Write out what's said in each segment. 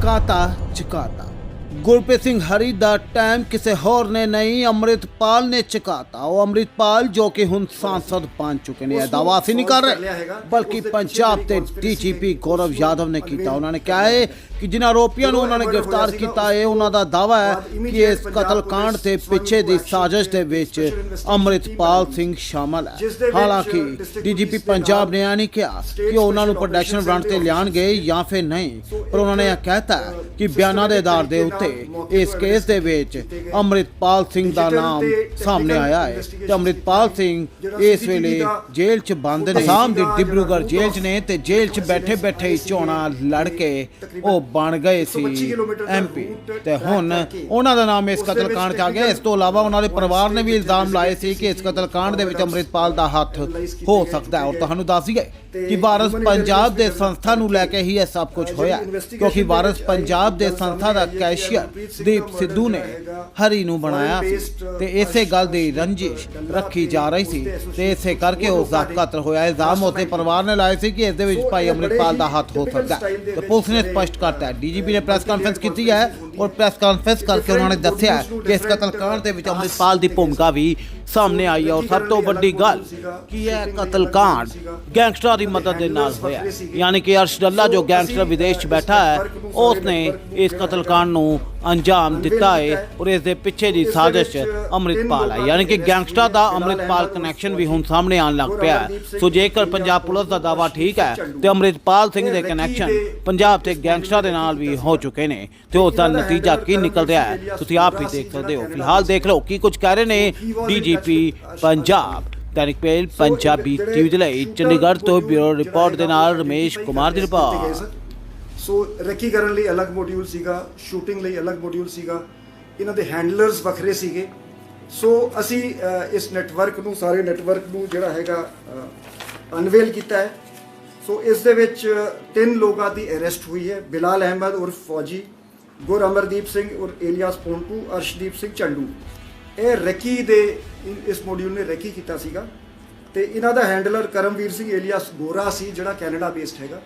ਚਕਾਤਾ ਚਕਾਤਾ ਗੁਰਪ੍ਰੀਤ ਸਿੰਘ ਹਰੀ ਦਾ time ਕਿਸੇ ਹੋਰ ਨੇ ਨਹੀਂ ਅੰਮ੍ਰਿਤਪਾਲ ਨੇ ਚਕਾਤਾ। ਉਹ ਅੰਮ੍ਰਿਤਪਾਲ ਜੋ ਕਿ ਹੁਣ सांसद बन चुके ने दावा ਅਸੀਂ नहीं कर रहे बल्कि पंजाब के DGP गौरव यादव ने किया। उन्होंने कहा है कि जिन्होंने आरोपियों को उन्होंने गिरफ्तार किया है उन्होंने दावा है कि इस कतलकांड के पिछे की साजिश के विच अंम੍ਰਿਤਪਾਲ सिंह शामिल है। हालांकि DGP पंजाब ने यह नहीं कहा कि उन्होंने प्रोटेक्शन वारंट से लियाणगे या फिर नहीं, पर उन्होंने यह कहता है कि बयानों के आधार के उत्ते इस केस के विच अंਮ੍ਰਿਤਪਾਲ सिंह का नाम सामने आया है। तो ਅੰਮ੍ਰਿਤਪਾਲ सिंह इस वेले जेल च बंद ने, आसाम की डिब्रूगढ़ जेल च ने ते जेल च बैठे बैठे ही चोणा लड़ के वो बन गए सी MP ते हुण उन्हां दा नाम इस कतलकांड च आ गया। इस तो इलावा उन्हां दे परिवार ने भी इल्जाम लाए सी कि इस कतलकांड दे विच ਅੰਮ੍ਰਿਤਪਾਲ दा हथ हो सकता है। और तुहानूं दस दईए कि वारिस पंजाब दे संस्था नूं लैके ही यह सब कुछ होया, क्योंकि वारिस पंजाब दे संस्था दा कैशियर दीप सिद्धू ने हरी नूं बनाया ते इसे गल दी रंजिश रखी जा रही सी ते इसे करके उसका कत्ल होया। इल्जाम होते परिवार ने लाए सी कि इस दे विच भाई ਅੰਮ੍ਰਿਤਪਾਲ दा हाथ हो सकता है। तो पुलिस ने स्पष्ट करता है, DGP ने प्रेस कॉन्फ्रेंस की है और प्रेस कॉन्फ्रेंस करके उन्होंने दस्सिया कि इस कतलकांड दे विच ਅੰਮ੍ਰਿਤਪਾਲ दी भूमिका भी सामने आई है। और सब तो वड्डी गल कि यह कतलकांड गैंगस्टर की मदद के नाल होया, यानी कि अर्शद अल्ला जो गैंगस्टर विदेश च बैठा है उसने इस कतलकांड नूं अंजाम दिता है और इस दे पिछे दी साजिश ਅੰਮ੍ਰਿਤਪਾਲ है। यानी कि गैंगस्टर का ਅੰਮ੍ਰਿਤਪਾਲ कनैक्शन भी हुण सामने आने लग पिया है। सो जेकर पंजाब पुलिस का दावा ठीक है तो ਅੰਮ੍ਰਿਤਪਾਲ सिंह के कनैक्शन पंजाब के गैंगस्टर के नाल भी हो चुके हैं। तो उसका नतीजा की निकल रहा है तुसीं आप ही देख सकते हो। फिलहाल देख लो की कुछ कह रहे हैं DGP पंजाब। दैनिक मेल पंजाबी टीवी ਦੇ ਲਈ ਚੰਡੀਗੜ੍ਹ ਤੋਂ ਬਿਊਰੋ ਰਿਪੋर्ट ਦੇ ਨਾਲ ਰਮੇਸ਼ ਕੁਮਾਰ ਦੀ ਰਿਪੋर्ट। ਸੋ ਰੈਕੀ ਕਰਨ ਲਈ ਅਲੱਗ ਮੋਡਿਊਲ ਸੀਗਾ, ਸ਼ੂਟਿੰਗ ਲਈ ਅਲੱਗ ਮੋਡਿਊਲ ਸੀਗਾ, ਇਹਨਾਂ ਦੇ ਹੈਂਡਲਰਸ ਵੱਖਰੇ ਸੀਗੇ। ਸੋ ਅਸੀਂ ਇਸ ਨੈਟਵਰਕ ਨੂੰ ਸਾਰੇ ਨੈਟਵਰਕ ਨੂੰ ਜਿਹੜਾ ਹੈਗਾ ਅਨਵੇਲ ਕੀਤਾ ਹੈ। ਸੋ ਇਸ ਦੇ ਵਿੱਚ 3 ਲੋਕਾਂ ਦੀ ਅਰੈਸਟ ਹੋਈ ਹੈ, ਬਿਲਾਲ ਅਹਿਮਦ ਉਰਫ ਫੌਜੀ, ਗੁਰ ਅਮਰਦੀਪ ਸਿੰਘ ਔਰ ਏਲੀਆਸ ਪੋਂਟੂ, ਅਰਸ਼ਦੀਪ ਸਿੰਘ ਚੰਡੂ। ਇਹ ਰੈਕੀ ਦੇ ਇਸ ਮੋਡਿਊਲ ਨੇ ਰੈਕੀ ਕੀਤਾ ਸੀਗਾ ਤੇ ਇਹਨਾਂ ਦਾ ਹੈਂਡਲਰ ਕਰਮਵੀਰ ਸਿੰਘ ਏਲੀਆਸ ਗੋਰਾ ਸੀ ਜਿਹੜਾ ਕੈਨੇਡਾ ਬੇਸਡ ਹੈਗਾ।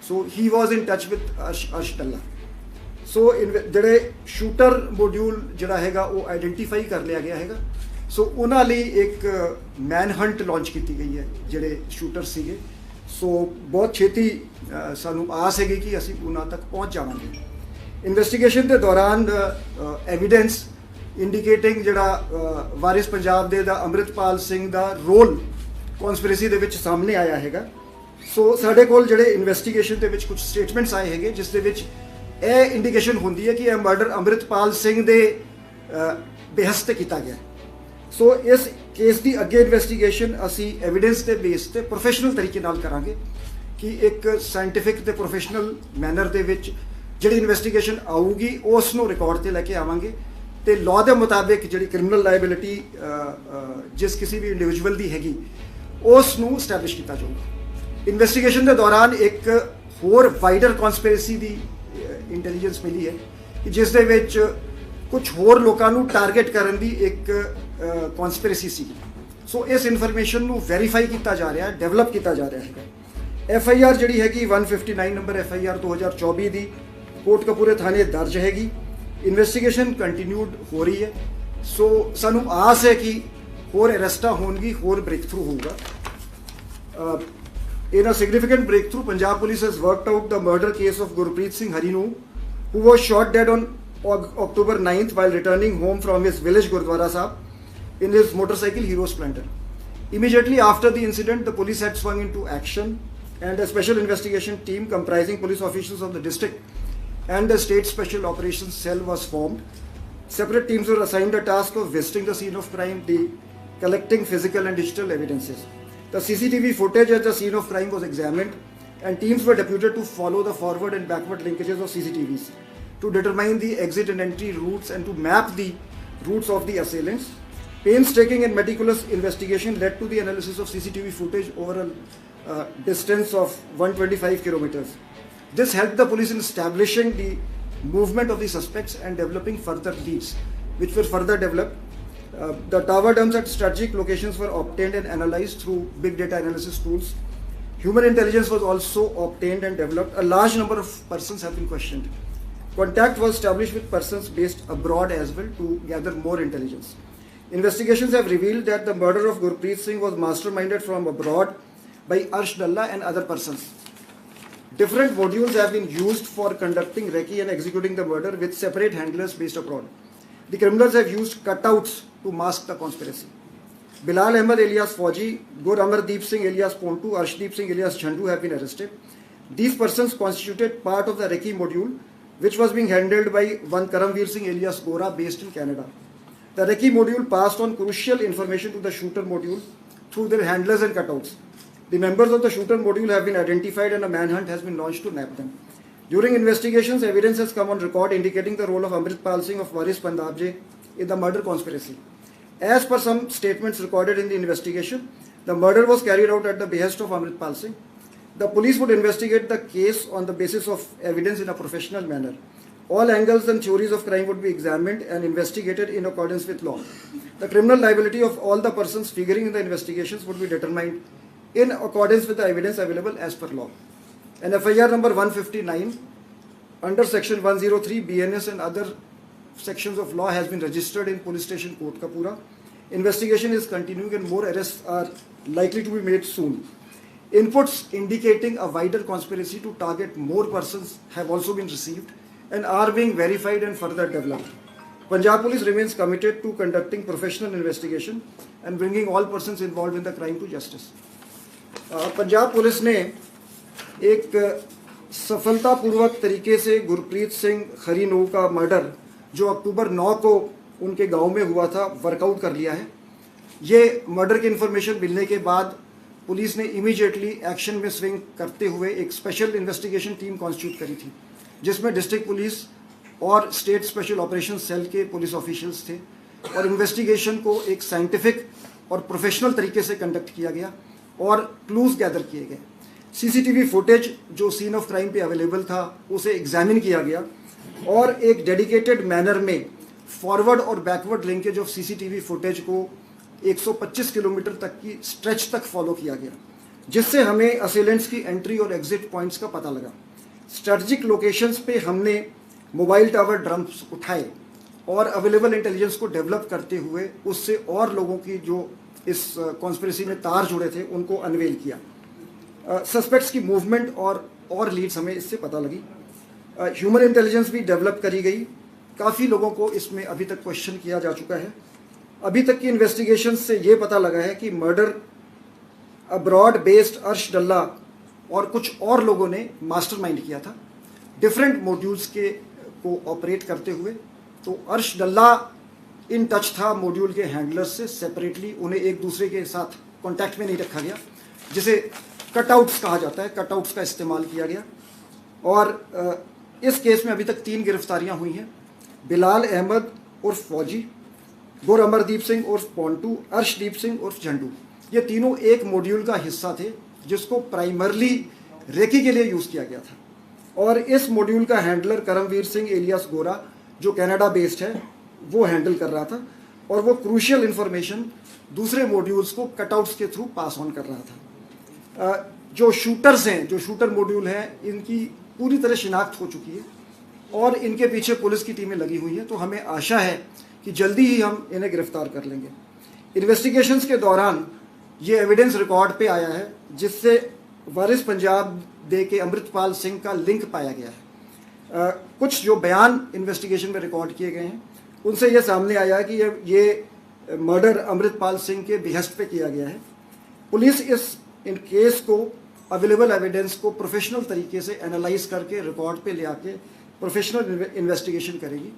ਸੋ ਹੀ ਵਾਸ ਇਨ ਟੱਚ ਵਿਦ ਅਰਸ਼ਦ ਅੱਲਾ। ਸੋ ਜਿਹੜੇ ਸ਼ੂਟਰ ਮੋਡਿਊਲ ਜਿਹੜਾ ਹੈਗਾ ਉਹ ਆਈਡੈਂਟੀਫਾਈ ਕਰ ਲਿਆ ਗਿਆ ਹੈਗਾ। ਸੋ ਉਹਨਾਂ ਲਈ ਇੱਕ ਮੈਨ ਹੰਟ ਲਾਂਚ ਕੀਤੀ ਗਈ ਹੈ ਜਿਹੜੇ ਸ਼ੂਟਰ ਸੀਗੇ। ਸੋ ਬਹੁਤ ਛੇਤੀ ਸਾਨੂੰ ਆਸ ਹੈਗੀ ਕਿ ਅਸੀਂ ਉਹਨਾਂ ਤੱਕ ਪਹੁੰਚ ਜਾਵਾਂਗੇ। ਇਨਵੈਸਟੀਗੇਸ਼ਨ ਦੇ ਦੌਰਾਨ ਐਵੀਡੈਂਸ ਇੰਡੀਕੇਟਿੰਗ ਜਿਹੜਾ ਵਾਰਿਸ ਪੰਜਾਬ ਦੇ ਦਾ ਅੰਮ੍ਰਿਤਪਾਲ ਸਿੰਘ ਦਾ ਰੋਲ ਕਨਸਪੀਰੇਸੀ ਦੇ ਵਿੱਚ ਸਾਹਮਣੇ ਆਇਆ ਹੈਗਾ। ਸੋ ਸਾਡੇ ਕੋਲ ਜਿਹੜੇ ਇਨਵੈਸਟੀਗੇਸ਼ਨ ਦੇ ਵਿੱਚ ਕੁਝ ਸਟੇਟਮੈਂਟਸ ਆਏ ਹੈਗੇ ਜਿਸ ਦੇ ਵਿੱਚ ਇਹ ਇੰਡੀਕੇਸ਼ਨ ਹੁੰਦੀ ਹੈ ਕਿ ਇਹ ਮਰਡਰ ਅੰਮ੍ਰਿਤਪਾਲ ਸਿੰਘ ਦੇ ਬੇਹਸ ਤੇ ਕੀਤਾ ਗਿਆ। ਸੋ ਇਸ ਕੇਸ ਦੀ ਅੱਗੇ ਇਨਵੈਸਟੀਗੇਸ਼ਨ ਅਸੀਂ ਐਵੀਡੈਂਸ ਦੇ ਬੇਸ ਤੇ ਪ੍ਰੋਫੈਸ਼ਨਲ ਤਰੀਕੇ ਨਾਲ ਕਰਾਂਗੇ ਕਿ ਇੱਕ ਸਾਇੰਟੀਫਿਕ ਤੇ ਪ੍ਰੋਫੈਸ਼ਨਲ ਮੈਨਰ ਦੇ ਵਿੱਚ ਜਿਹੜੀ ਇਨਵੈਸਟੀਗੇਸ਼ਨ ਆਊਗੀ ਉਸ ਨੂੰ ਰਿਕਾਰਡ ਤੇ ਲੈ ਕੇ ਆਵਾਂਗੇ ਤੇ ਲਾਅ ਦੇ ਮੁਤਾਬਿਕ ਜਿਹੜੀ ਕ੍ਰਿਮੀਨਲ ਲਾਇਬਿਲਿਟੀ ਜਿਸ ਕਿਸੇ ਵੀ ਇੰਡੀਵਿਜੂਅਲ ਦੀ ਹੈਗੀ ਉਸ ਨੂੰ ਸਟੈਬਲਿਸ਼ ਕੀਤਾ ਜਾਊਗਾ। ਇਨਵੈਸਟੀਗੇਸ਼ਨ ਦੇ ਦੌਰਾਨ ਇੱਕ ਹੋਰ ਵਾਈਡਰ ਕਨਸਪੀਰੇਸੀ ਦੀ ਇੰਟੈਲੀਜੈਂਸ ਮਿਲੀ ਹੈ ਕਿ ਜਿਸ ਦੇ ਵਿੱਚ ਕੁਝ ਹੋਰ ਲੋਕਾਂ ਨੂੰ ਟਾਰਗੇਟ ਕਰਨ ਦੀ ਇੱਕ ਕਨਸਪੀਰੇਸੀ ਸੀ। ਸੋ ਇਸ ਇਨਫੋਰਮੇਸ਼ਨ ਨੂੰ ਵੈਰੀਫਾਈ ਕੀਤਾ ਜਾ ਰਿਹਾ ਹੈ, ਡਿਵੈਲਪ ਕੀਤਾ ਜਾ ਰਿਹਾ ਹੈਗਾ। FIR ਜਿਹੜੀ ਹੈਗੀ 159 ਨੰਬਰ FIR 2024 ਦੀ ਕੋਟਕਪੂਰੇ ਥਾਣੇ ਦਰਜ ਹੈਗੀ। ਇਨਵੈਸਟੀਗੇਸ਼ਨ ਕੰਟੀਨਿਊਡ ਹੋ ਰਹੀ ਹੈ। ਸੋ ਸਾਨੂੰ ਆਸ ਹੈ ਕਿ ਹੋਰ ਅਰੈਸਟਾਂ ਹੋਣਗੀ, ਹੋਰ ਬ੍ਰੇਕ ਥਰੂ ਹੋਊਗਾ। In a significant breakthrough, Punjab police has worked out the murder case of Gurpreet Singh Harinu, who was shot dead on October 9th while returning home from his village Gurdwara Sahib in his motorcycle Hero Splendor. Immediately after the incident, the police had swung into action and a special investigation team comprising police officials of the district and the state special operations cell was formed. Separate teams were assigned the task of visiting the scene of crime, collecting physical and digital evidences. The CCTV footage at the scene of crime was examined and teams were deputed to follow the forward and backward linkages of CCTVs to determine the exit and entry routes and to map the routes of the assailants. Painstaking and meticulous investigation led to the analysis of CCTV footage over a distance of 125 kilometers. This helped the police in establishing the movement of the suspects and developing further leads, which were further developed. The tower dumps at strategic locations were obtained and analyzed through big data analysis tools. Human intelligence was also obtained and developed. A large number of persons have been questioned. Contact was established with persons based abroad as well to gather more intelligence. Investigations have revealed that the murder of Gurpreet Singh was masterminded from abroad by Arsh Dalla and other persons. Different modules have been used for conducting recce and executing the murder with separate handlers based abroad. The criminals have used cutouts to mask the conspiracy. Bilal Ahmed alias Fauji, Gur Amardeep Singh alias Pontu, Arshdeep Singh alias Jhandu have been arrested. These persons constituted part of the recce module which was being handled by one Karamveer Singh alias Gora based in Canada. The recce module passed on crucial information to the shooter module through their handlers and cutouts. The members of the shooter module have been identified and a manhunt has been launched to nab them. During investigations, evidence has come on record indicating the role of Amritpal Singh of Waris Pandabje in the murder conspiracy. As per some statements recorded in the investigation, the murder was carried out at the behest of Amritpal Singh. The police would investigate the case on the basis of evidence in a professional manner. All angles and theories of crime would be examined and investigated in accordance with law. The criminal liability of all the persons figuring in the investigations would be determined in accordance with the evidence available as per law. An FIR number 159 under section 103 BNS and other sections of law has been registered in police station Kotkapura. Investigation is continuing and more arrests are likely to be made soon. Inputs indicating a wider conspiracy to target more persons have also been received and are being verified and further developed. Punjab Police remains committed to conducting professional investigation and bringing all persons involved in the crime to justice. Punjab police ने एक सफलतापूर्वक तरीके से गुरप्रीत सिंह खरीनो का murder जो अक्टूबर 9 को उनके गांव में हुआ था वर्कआउट कर लिया है। ये मर्डर की इन्फॉर्मेशन मिलने के बाद पुलिस ने इमीडिएटली एक्शन में स्विंग करते हुए एक स्पेशल इन्वेस्टिगेशन टीम कॉन्स्टिट्यूट करी थी जिसमें डिस्ट्रिक्ट पुलिस और स्टेट स्पेशल ऑपरेशन सेल के पुलिस ऑफिशियल्स थे और इन्वेस्टिगेशन को एक साइंटिफिक और प्रोफेशनल तरीके से कंडक्ट किया गया और क्लूज गैदर किए गए। सीसीटीवी फुटेज जो सीन ऑफ क्राइम पे अवेलेबल था उसे एग्जामिन किया गया और एक डेडिकेटेड मैनर में फॉरवर्ड और backward linkage of CCTV footage को 125 किलोमीटर तक की स्ट्रेच तक फॉलो किया गया जिससे हमें असेलेंट्स की एंट्री और एग्जिट पॉइंट्स का पता लगा। स्ट्रेटजिक लोकेशंस पे हमने मोबाइल टावर ड्रम्स उठाए और अवेलेबल इंटेलिजेंस को डेवलप करते हुए उससे और लोगों की जो इस कॉन्स्पिरेसी में तार जुड़े थे उनको अनवेल किया। सस्पेक्ट्स की मूवमेंट और लीड्स हमें इससे पता लगी। ह्यूमन इंटेलिजेंस भी डेवलप करी गई। काफ़ी लोगों को इसमें अभी तक क्वेश्चन किया जा चुका है। अभी तक की इन्वेस्टिगेशन से ये पता लगा है कि मर्डर अब्रॉड बेस्ड अर्श डल्ला और कुछ और लोगों ने मास्टरमाइंड किया था डिफरेंट मॉड्यूल्स के को ऑपरेट करते हुए। तो अर्श डल्ला इन टच था मॉड्यूल के हैंडलर्स से सेपरेटली, उन्हें एक दूसरे के साथ कांटेक्ट में नहीं रखा गया जिसे कटआउट्स कहा जाता है, कटआउट्स का इस्तेमाल किया गया। और इस केस में अभी तक 3 गिरफ्तारियां हुई हैं। बिलाल अहमद उर्फ फौजी, गुर अमरदीप सिंह उर्फ पोंटू, अर्शदीप सिंह उर्फ झंडू, ये तीनों एक मॉड्यूल का हिस्सा थे जिसको प्राइमरली रेकी के लिए यूज़ किया गया था। और इस मॉड्यूल का हैंडलर करमवीर सिंह एलियास गोरा जो कनाडा बेस्ड है वो हैंडल कर रहा था और वो क्रूशियल इन्फॉर्मेशन दूसरे मॉड्यूल्स को कटआउट्स के थ्रू पास ऑन कर रहा था। जो शूटर्स हैं, जो शूटर मॉड्यूल हैं, इनकी पूरी तरह शिनाख्त हो चुकी है और इनके पीछे पुलिस की टीमें लगी हुई हैं। तो हमें आशा है कि जल्दी ही हम इन्हें गिरफ्तार कर लेंगे। इन्वेस्टिगेशंस के दौरान ये एविडेंस रिकॉर्ड पे आया है जिससे वारिस पंजाब दे के अमृतपाल सिंह का लिंक पाया गया है। कुछ जो बयान इन्वेस्टिगेशन में रिकॉर्ड किए गए हैं उनसे ये सामने आया कि ये मर्डर अमृतपाल सिंह के बिहस्ट पे किया गया है। पुलिस इन केस को अवेलेबल एविडेंस को प्रोफेशनल तरीके से एनालाइज करके रिकॉर्ड पे ले आके प्रोफेशनल इन्वेस्टिगेशन करेगी।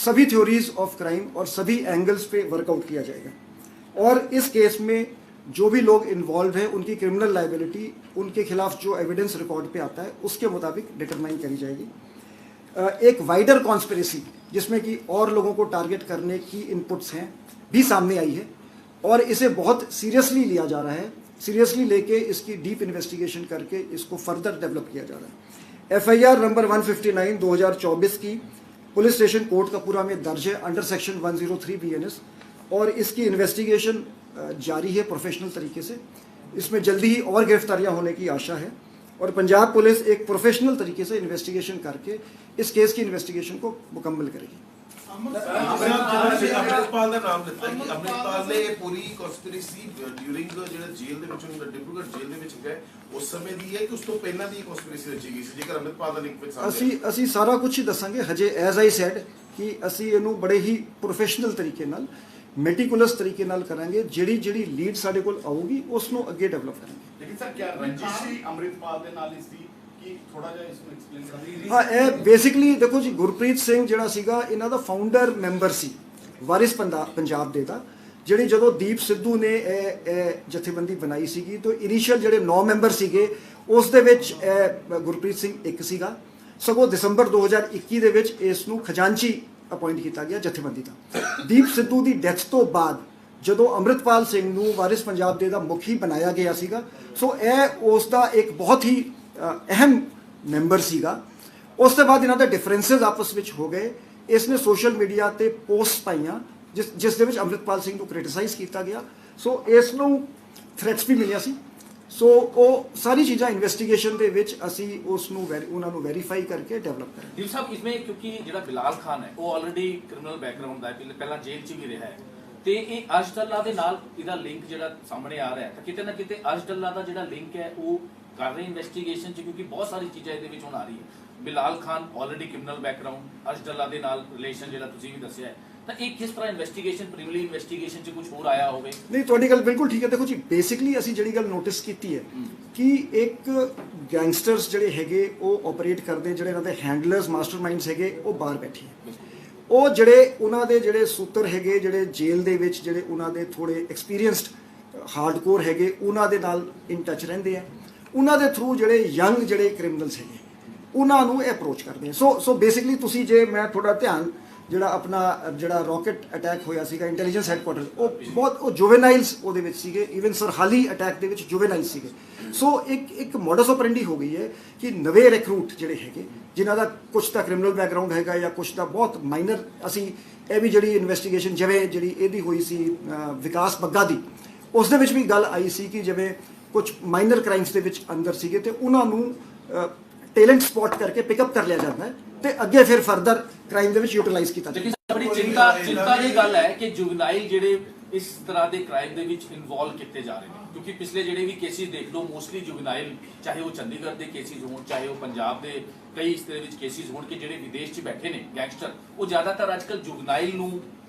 सभी थ्योरीज ऑफ क्राइम और सभी एंगल्स पे वर्कआउट किया जाएगा और इस केस में जो भी लोग इन्वॉल्व हैं उनकी क्रिमिनल लाइबिलिटी, उनके खिलाफ जो एविडेंस रिकॉर्ड पे आता है उसके मुताबिक डिटरमाइन करी जाएगी। एक वाइडर कॉन्स्पिरेसी जिसमें कि और लोगों को टारगेट करने की इनपुट्स हैं भी सामने आई है और इसे बहुत सीरियसली लिया जा रहा है। सीरियसली लेके इसकी डीप इन्वेस्टिगेशन करके इसको फर्दर डेवलप किया जा रहा है। FIR नंबर 159 2024 की पुलिस स्टेशन कोटकपूरा में दर्ज है अंडर सेक्शन 103 BNS और इसकी इन्वेस्टिगेशन जारी है प्रोफेशनल तरीके से। इसमें जल्दी ही और गिरफ्तारियां होने की आशा है और पंजाब पुलिस एक प्रोफेशनल तरीके से इन्वेस्टिगेशन करके इस केस की इन्वेस्टिगेशन को मुकम्मल करेगी। ਅਮਰਿਤਪਾਲ ਦਾ ਨਾਮ ਦਿੱਤਾ ਕਿ ਅਮਰਿਤਪਾਲ ਨੇ ਇਹ ਪੂਰੀ ਕਨਸਪੀਰੇਸੀ ਡਿਊਰਿੰਗ ਜਿਹੜਾ ਜੇਲ੍ਹ ਦੇ ਵਿੱਚ ਡਿਬਰੂਗੜ੍ਹ ਜੇਲ੍ਹ ਦੇ ਵਿੱਚ ਗਏ ਉਸ ਸਮੇਂ ਦੀ ਹੈ ਕਿ ਉਸ ਤੋਂ ਪਹਿਲਾਂ ਦੀ ਕਨਸਪੀਰੇਸੀ ਰਚੀ ਗਈ ਸੀ, ਜੇਕਰ ਅਮਰਿਤਪਾਲ ਦਾ ਲਿੰਕ ਵਿੱਚ ਅਸੀਂ ਸਾਰਾ ਕੁਝ ਹੀ ਦੱਸਾਂਗੇ। ਹਜੇ ਐਜ਼ ਆਈ ਸੈਡ ਕਿ ਅਸੀਂ ਇਹਨੂੰ ਬੜੇ ਹੀ ਪ੍ਰੋਫੈਸ਼ਨਲ ਤਰੀਕੇ ਨਾਲ ਮੈਟੀਕੂਲਸ ਤਰੀਕੇ ਨਾਲ ਕਰਾਂਗੇ। ਜਿਹੜੀ ਲੀਡ ਸਾਡੇ ਕੋਲ ਆਊਗੀ ਉਸ ਨੂੰ ਅੱਗੇ ਡਿਵੈਲਪ ਕਰਾਂਗੇ। ਲੇਕਿਨ ਸਰ ਕਿਆ ਰੰਜਿਸ਼ ਸੀ ਅਮਰਿਤਪਾਲ ਦੇ ਨਾਲ ਇਸ ਦੀ ਕਿ ਥੋੜਾ ਜਿਹਾ ਇਸ ਨੂੰ ਐਕਸਪਲੇਨ ਕਰੀਏ। ਹਾਂ, ਇਹ ਬੇਸਿਕਲੀ ਦੇਖੋ ਜੀ, ਗੁਰਪ੍ਰੀਤ ਸਿੰਘ ਜਿਹੜਾ ਸੀਗਾ ਇਹਨਾਂ ਦਾ ਫਾਊਂਡਰ ਮੈਂਬਰ ਸੀ ਵਾਰਿਸ ਪੰਜਾਬ ਦੇ ਦਾ। ਜਿਹੜੀ ਜਦੋਂ ਦੀਪ ਸਿੱਧੂ ਨੇ ਇਹ ਜਥੇਬੰਦੀ ਬਣਾਈ ਸੀਗੀ ਤਾਂ ਇਨੀਸ਼ੀਅਲ ਜਿਹੜੇ 9 ਮੈਂਬਰ ਸੀਗੇ ਉਸ ਦੇ ਵਿੱਚ ਗੁਰਪ੍ਰੀਤ ਸਿੰਘ ਇੱਕ ਸੀਗਾ। ਸਗੋਂ ਦਸੰਬਰ 2021 ਦੇ ਵਿੱਚ ਇਸ ਨੂੰ ਖਜ਼ਾਨਚੀ ਅਪਾਇੰਟ ਕੀਤਾ ਗਿਆ ਜਥੇਬੰਦੀ ਦਾ। ਦੀਪ ਸਿੱਧੂ ਦੀ ਡੈਥ ਤੋਂ ਬਾਅਦ ਜਦੋਂ ਅੰਮ੍ਰਿਤਪਾਲ ਸਿੰਘ ਨੂੰ ਵਾਰਿਸ ਪੰਜਾਬ ਦੇ ਦਾ ਮੁਖੀ ਬਣਾਇਆ ਗਿਆ ਸੀਗਾ, ਸੋ ਇਹ ਉਸ ਦਾ ਇੱਕ ਬਹੁਤ ਹੀ ਅਹਿਮ ਮੈਂਬਰ ਸੀਗਾ। ਉਸ ਤੋਂ ਬਾਅਦ ਇਹਨਾਂ ਦੇ ਡਿਫਰੈਂਸਸ ਆਪਸ ਵਿੱਚ ਹੋ ਗਏ। ਇਸ ਨੇ ਸੋਸ਼ਲ ਮੀਡੀਆ ਤੇ ਪੋਸਟ ਪਾਈਆਂ ਜਿਸ ਦੇ ਵਿੱਚ ਅੰਮ੍ਰਿਤਪਾਲ ਸਿੰਘ ਨੂੰ ਕ੍ਰਿਟਿਸਾਈਜ਼ ਕੀਤਾ ਗਿਆ। ਸੋ ਇਸ ਨੂੰ ਥ੍ਰੈਟਸ ਵੀ ਮਿਲਿਆ ਸੀ। ਸੋ ਉਹ ਸਾਰੀ ਚੀਜ਼ਾਂ ਇਨਵੈਸਟੀਗੇਸ਼ਨ ਦੇ ਵਿੱਚ ਅਸੀਂ ਉਸ ਨੂੰ ਉਹਨਾਂ ਨੂੰ ਵੈਰੀਫਾਈ ਕਰਕੇ ਡਿਵੈਲਪ ਕਰਾਂਗੇ। ਦੀਪ ਸਾਹਿਬ, इसमें क्योंकि ਜਿਹੜਾ ਬਿਲਾਲ ਖਾਨ ਹੈ ਉਹ ਆਲਰੇਡੀ ਕ੍ਰਿਮੀਨਲ ਬੈਕਗ੍ਰਾਉਂਡ ਦਾ ਹੈ, ਪਹਿਲਾਂ ਜੇਲ੍ਹ 'ਚ ਵੀ ਰਿਹਾ ਹੈ ਤੇ ਇਹ ਅਰਸ਼ ਡੱਲਾ ਦੇ ਨਾਲ ਇਹਦਾ ਲਿੰਕ ਜਿਹੜਾ ਸਾਹਮਣੇ ਆ ਰਿਹਾ ਹੈ ਤਾਂ ਕਿਤੇ ਨਾ ਕਿਤੇ ਅਰਸ਼ ਡੱਲਾ ਦਾ ਜਿਹੜਾ ਲਿੰਕ ਹੈ ਉਹ ਕਰ ਰਹੇ ਇਨਵੈਸਟੀਗੇਸ਼ਨ 'ਚ, ਕਿਉਂਕਿ ਬਹੁਤ ਸਾਰੀ ਚੀਜ਼ਾਂ ਇਹਦੇ ਵਿੱਚ ਹੁਣ ਆ ਰਹੀ ਹੈ। Bilal Khan already criminal background, Arsh Dalla ਦੇ ਨਾਲ ਰਿਲੇਸ਼ਨ ਜਿਹੜਾ ਤੁਸੀਂ ਵੀ ਦੱਸਿਆ ਹੈ, ਤਾਂ ਇਹ ਕਿਸ ਤਰ੍ਹਾਂ ਇਨਵੈਸਟੀਗੇਸ਼ਨ ਪ੍ਰੀਲਿਮਿਨਰੀ ਇਨਵੈਸਟੀਗੇਸ਼ਨ 'ਚ ਕੁਝ ਹੋਰ ਆਇਆ ਹੋਵੇ? ਨਹੀਂ, ਤੁਹਾਡੀ ਗੱਲ ਬਿਲਕੁਲ ਠੀਕ ਹੈ। ਦੇਖੋ ਜੀ, ਬੇਸਿਕਲੀ ਅਸੀਂ ਜਿਹੜੀ ਗੱਲ ਨੋਟਿਸ ਕੀਤੀ ਹੈ ਕਿ ਇੱਕ ਗੈਂਗਸਟਰਸ ਜਿਹੜੇ ਹੈਗੇ ਉਹ ਆਪਰੇਟ ਕਰਦੇ, ਜਿਹੜੇ ਇਹਨਾਂ ਦੇ ਹੈਂਡਲਰਸ ਮਾਸਟਰਮਾਈਂਡਸ ਹੈਗੇ ਉਹ ਬਾਹਰ ਬੈਠੇ ਹੈ। ਉਹ ਜਿਹੜੇ ਉਹਨਾਂ ਦੇ ਜਿਹੜੇ ਸੂਤਰ ਹੈਗੇ, ਜਿਹੜੇ ਜੇਲ੍ਹ ਦੇ ਵਿੱਚ ਜਿਹੜੇ ਉਹਨਾਂ ਦੇ ਥੋੜੇ ਐਕਸਪੀਰੀਅੰਸਡ ਹਾਰਡਕੋਰ ਹੈਗੇ, ਉਹਨਾਂ ਦੇ ਨਾਲ ਇਨ ਟੱਚ ਰਹਿੰਦੇ ਆ। ਉਹਨਾਂ ਦੇ ਥਰੂ ਜਿਹੜੇ ਯੰਗ ਜਿਹੜੇ ਕ੍ਰਿਮੀਨਲਸ ਹੈਗੇ ਉਹਨਾਂ ਨੂੰ ਇਹ ਅਪਰੋਚ ਕਰਦੇ ਆ। ਸੋ ਬੇਸਿਕਲੀ ਤੁਸੀਂ ਜੇ ਮੈਂ ਥੋੜਾ ਧਿਆਨ ਜਿਹੜਾ ਆਪਣਾ ਜਿਹੜਾ ਰਾਕਟ ਅਟੈਕ ਹੋਇਆ ਸੀਗਾ ਇੰਟੈਲੀਜੈਂਸ ਹੈਡਕੁਆਟਰ, ਉਹ ਜੁਵੇਨਾਈਲਸ ਉਹਦੇ ਵਿੱਚ ਸੀਗੇ। ਈਵਨ ਸਰਹਾਲੀ ਅਟੈਕ ਦੇ ਵਿੱਚ ਜੁਵੇਨਾਈਲ ਸੀਗੇ। ਸੋ ਇੱਕ ਮੋਡਸ ਆਪਰੈਂਡੀ ਹੋ ਗਈ ਹੈ ਕਿ ਨਵੇਂ ਰਿਕਰੂਟ ਜਿਹੜੇ ਹੈਗੇ ਜਿਨ੍ਹਾਂ ਦਾ ਕੁਝ ਤਾਂ ਕ੍ਰਿਮੀਨਲ ਬੈਕਗ੍ਰਾਉਂਡ ਹੈਗਾ ਜਾਂ ਕੁਝ ਦਾ ਬਹੁਤ ਮਾਈਨਰ, ਅਸੀਂ ਇਹ ਵੀ ਜਿਹੜੀ ਇਨਵੈਸਟੀਗੇਸ਼ਨ ਜਿਵੇਂ ਜਿਹੜੀ ਇਹਦੀ ਹੋਈ ਸੀ ਵਿਕਾਸ ਬੱਗਾ ਦੀ, ਉਸ ਦੇ ਵਿੱਚ ਵੀ ਗੱਲ ਆਈ ਸੀ ਕਿ ਜਿਵੇਂ ਕੁਝ ਮਾਈਨਰ ਕ੍ਰਾਈਮਸ ਦੇ ਵਿੱਚ ਅੰਦਰ ਸੀਗੇ ਤੇ ਉਹਨਾਂ ਨੂੰ ਟੈਲੈਂਟ ਸਪੌਟ ਕਰਕੇ ਪਿਕਅਪ ਕਰ ਲਿਆ ਜਾਂਦਾ ਹੈ ਤੇ ਅੱਗੇ ਫਿਰ ਫਰਦਰ ਕ੍ਰਾਈਮ ਦੇ ਵਿੱਚ ਯੂਟਿਲਾਈਜ਼ ਕੀਤਾ ਜਾਂਦਾ ਹੈ। ਬੜੀ ਚਿੰਤਾ ਦੀ ਗੱਲ ਹੈ ਕਿ ਜੁਵਨਾਈਲ ਜਿਹੜੇ ਇਸ ਤਰ੍ਹਾਂ ਦੇ ਕ੍ਰਾਈਮ ਦੇ ਵਿੱਚ ਇਨਵੋਲਵ ਕੀਤੇ ਜਾ ਰਹੇ ਨੇ, ਕਿਉਂਕਿ ਪਿਛਲੇ ਜਿਹੜੇ ਵੀ ਕੇਸਿਸ ਦੇਖ ਲਓ, ਮੋਸਟਲੀ ਜੁਵਨਾਈਲ, ਚਾਹੇ ਉਹ ਚੰਡੀਗੜ੍ਹ ਦੇ ਕੇਸਿਸ ਹੋਣ, ਚਾਹੇ ਉਹ ਪੰਜਾਬ ਦੇ ਕਈ ਇਸ ਤਰ੍ਹਾਂ ਵਿੱਚ ਕੇਸਿਸ ਹੋਣ ਕਿ ਜਿਹੜੇ ਵਿਦੇਸ਼ 'ਚ ਬੈਠੇ ਨੇ ਗੈਂਗਸਟਰ, ਉਹ ਜ਼ਿਆਦਾਤਰ ਅੱਜ ਕੱਲ੍ਹ ਜੁਵਨਾਈਲ ਨੂੰ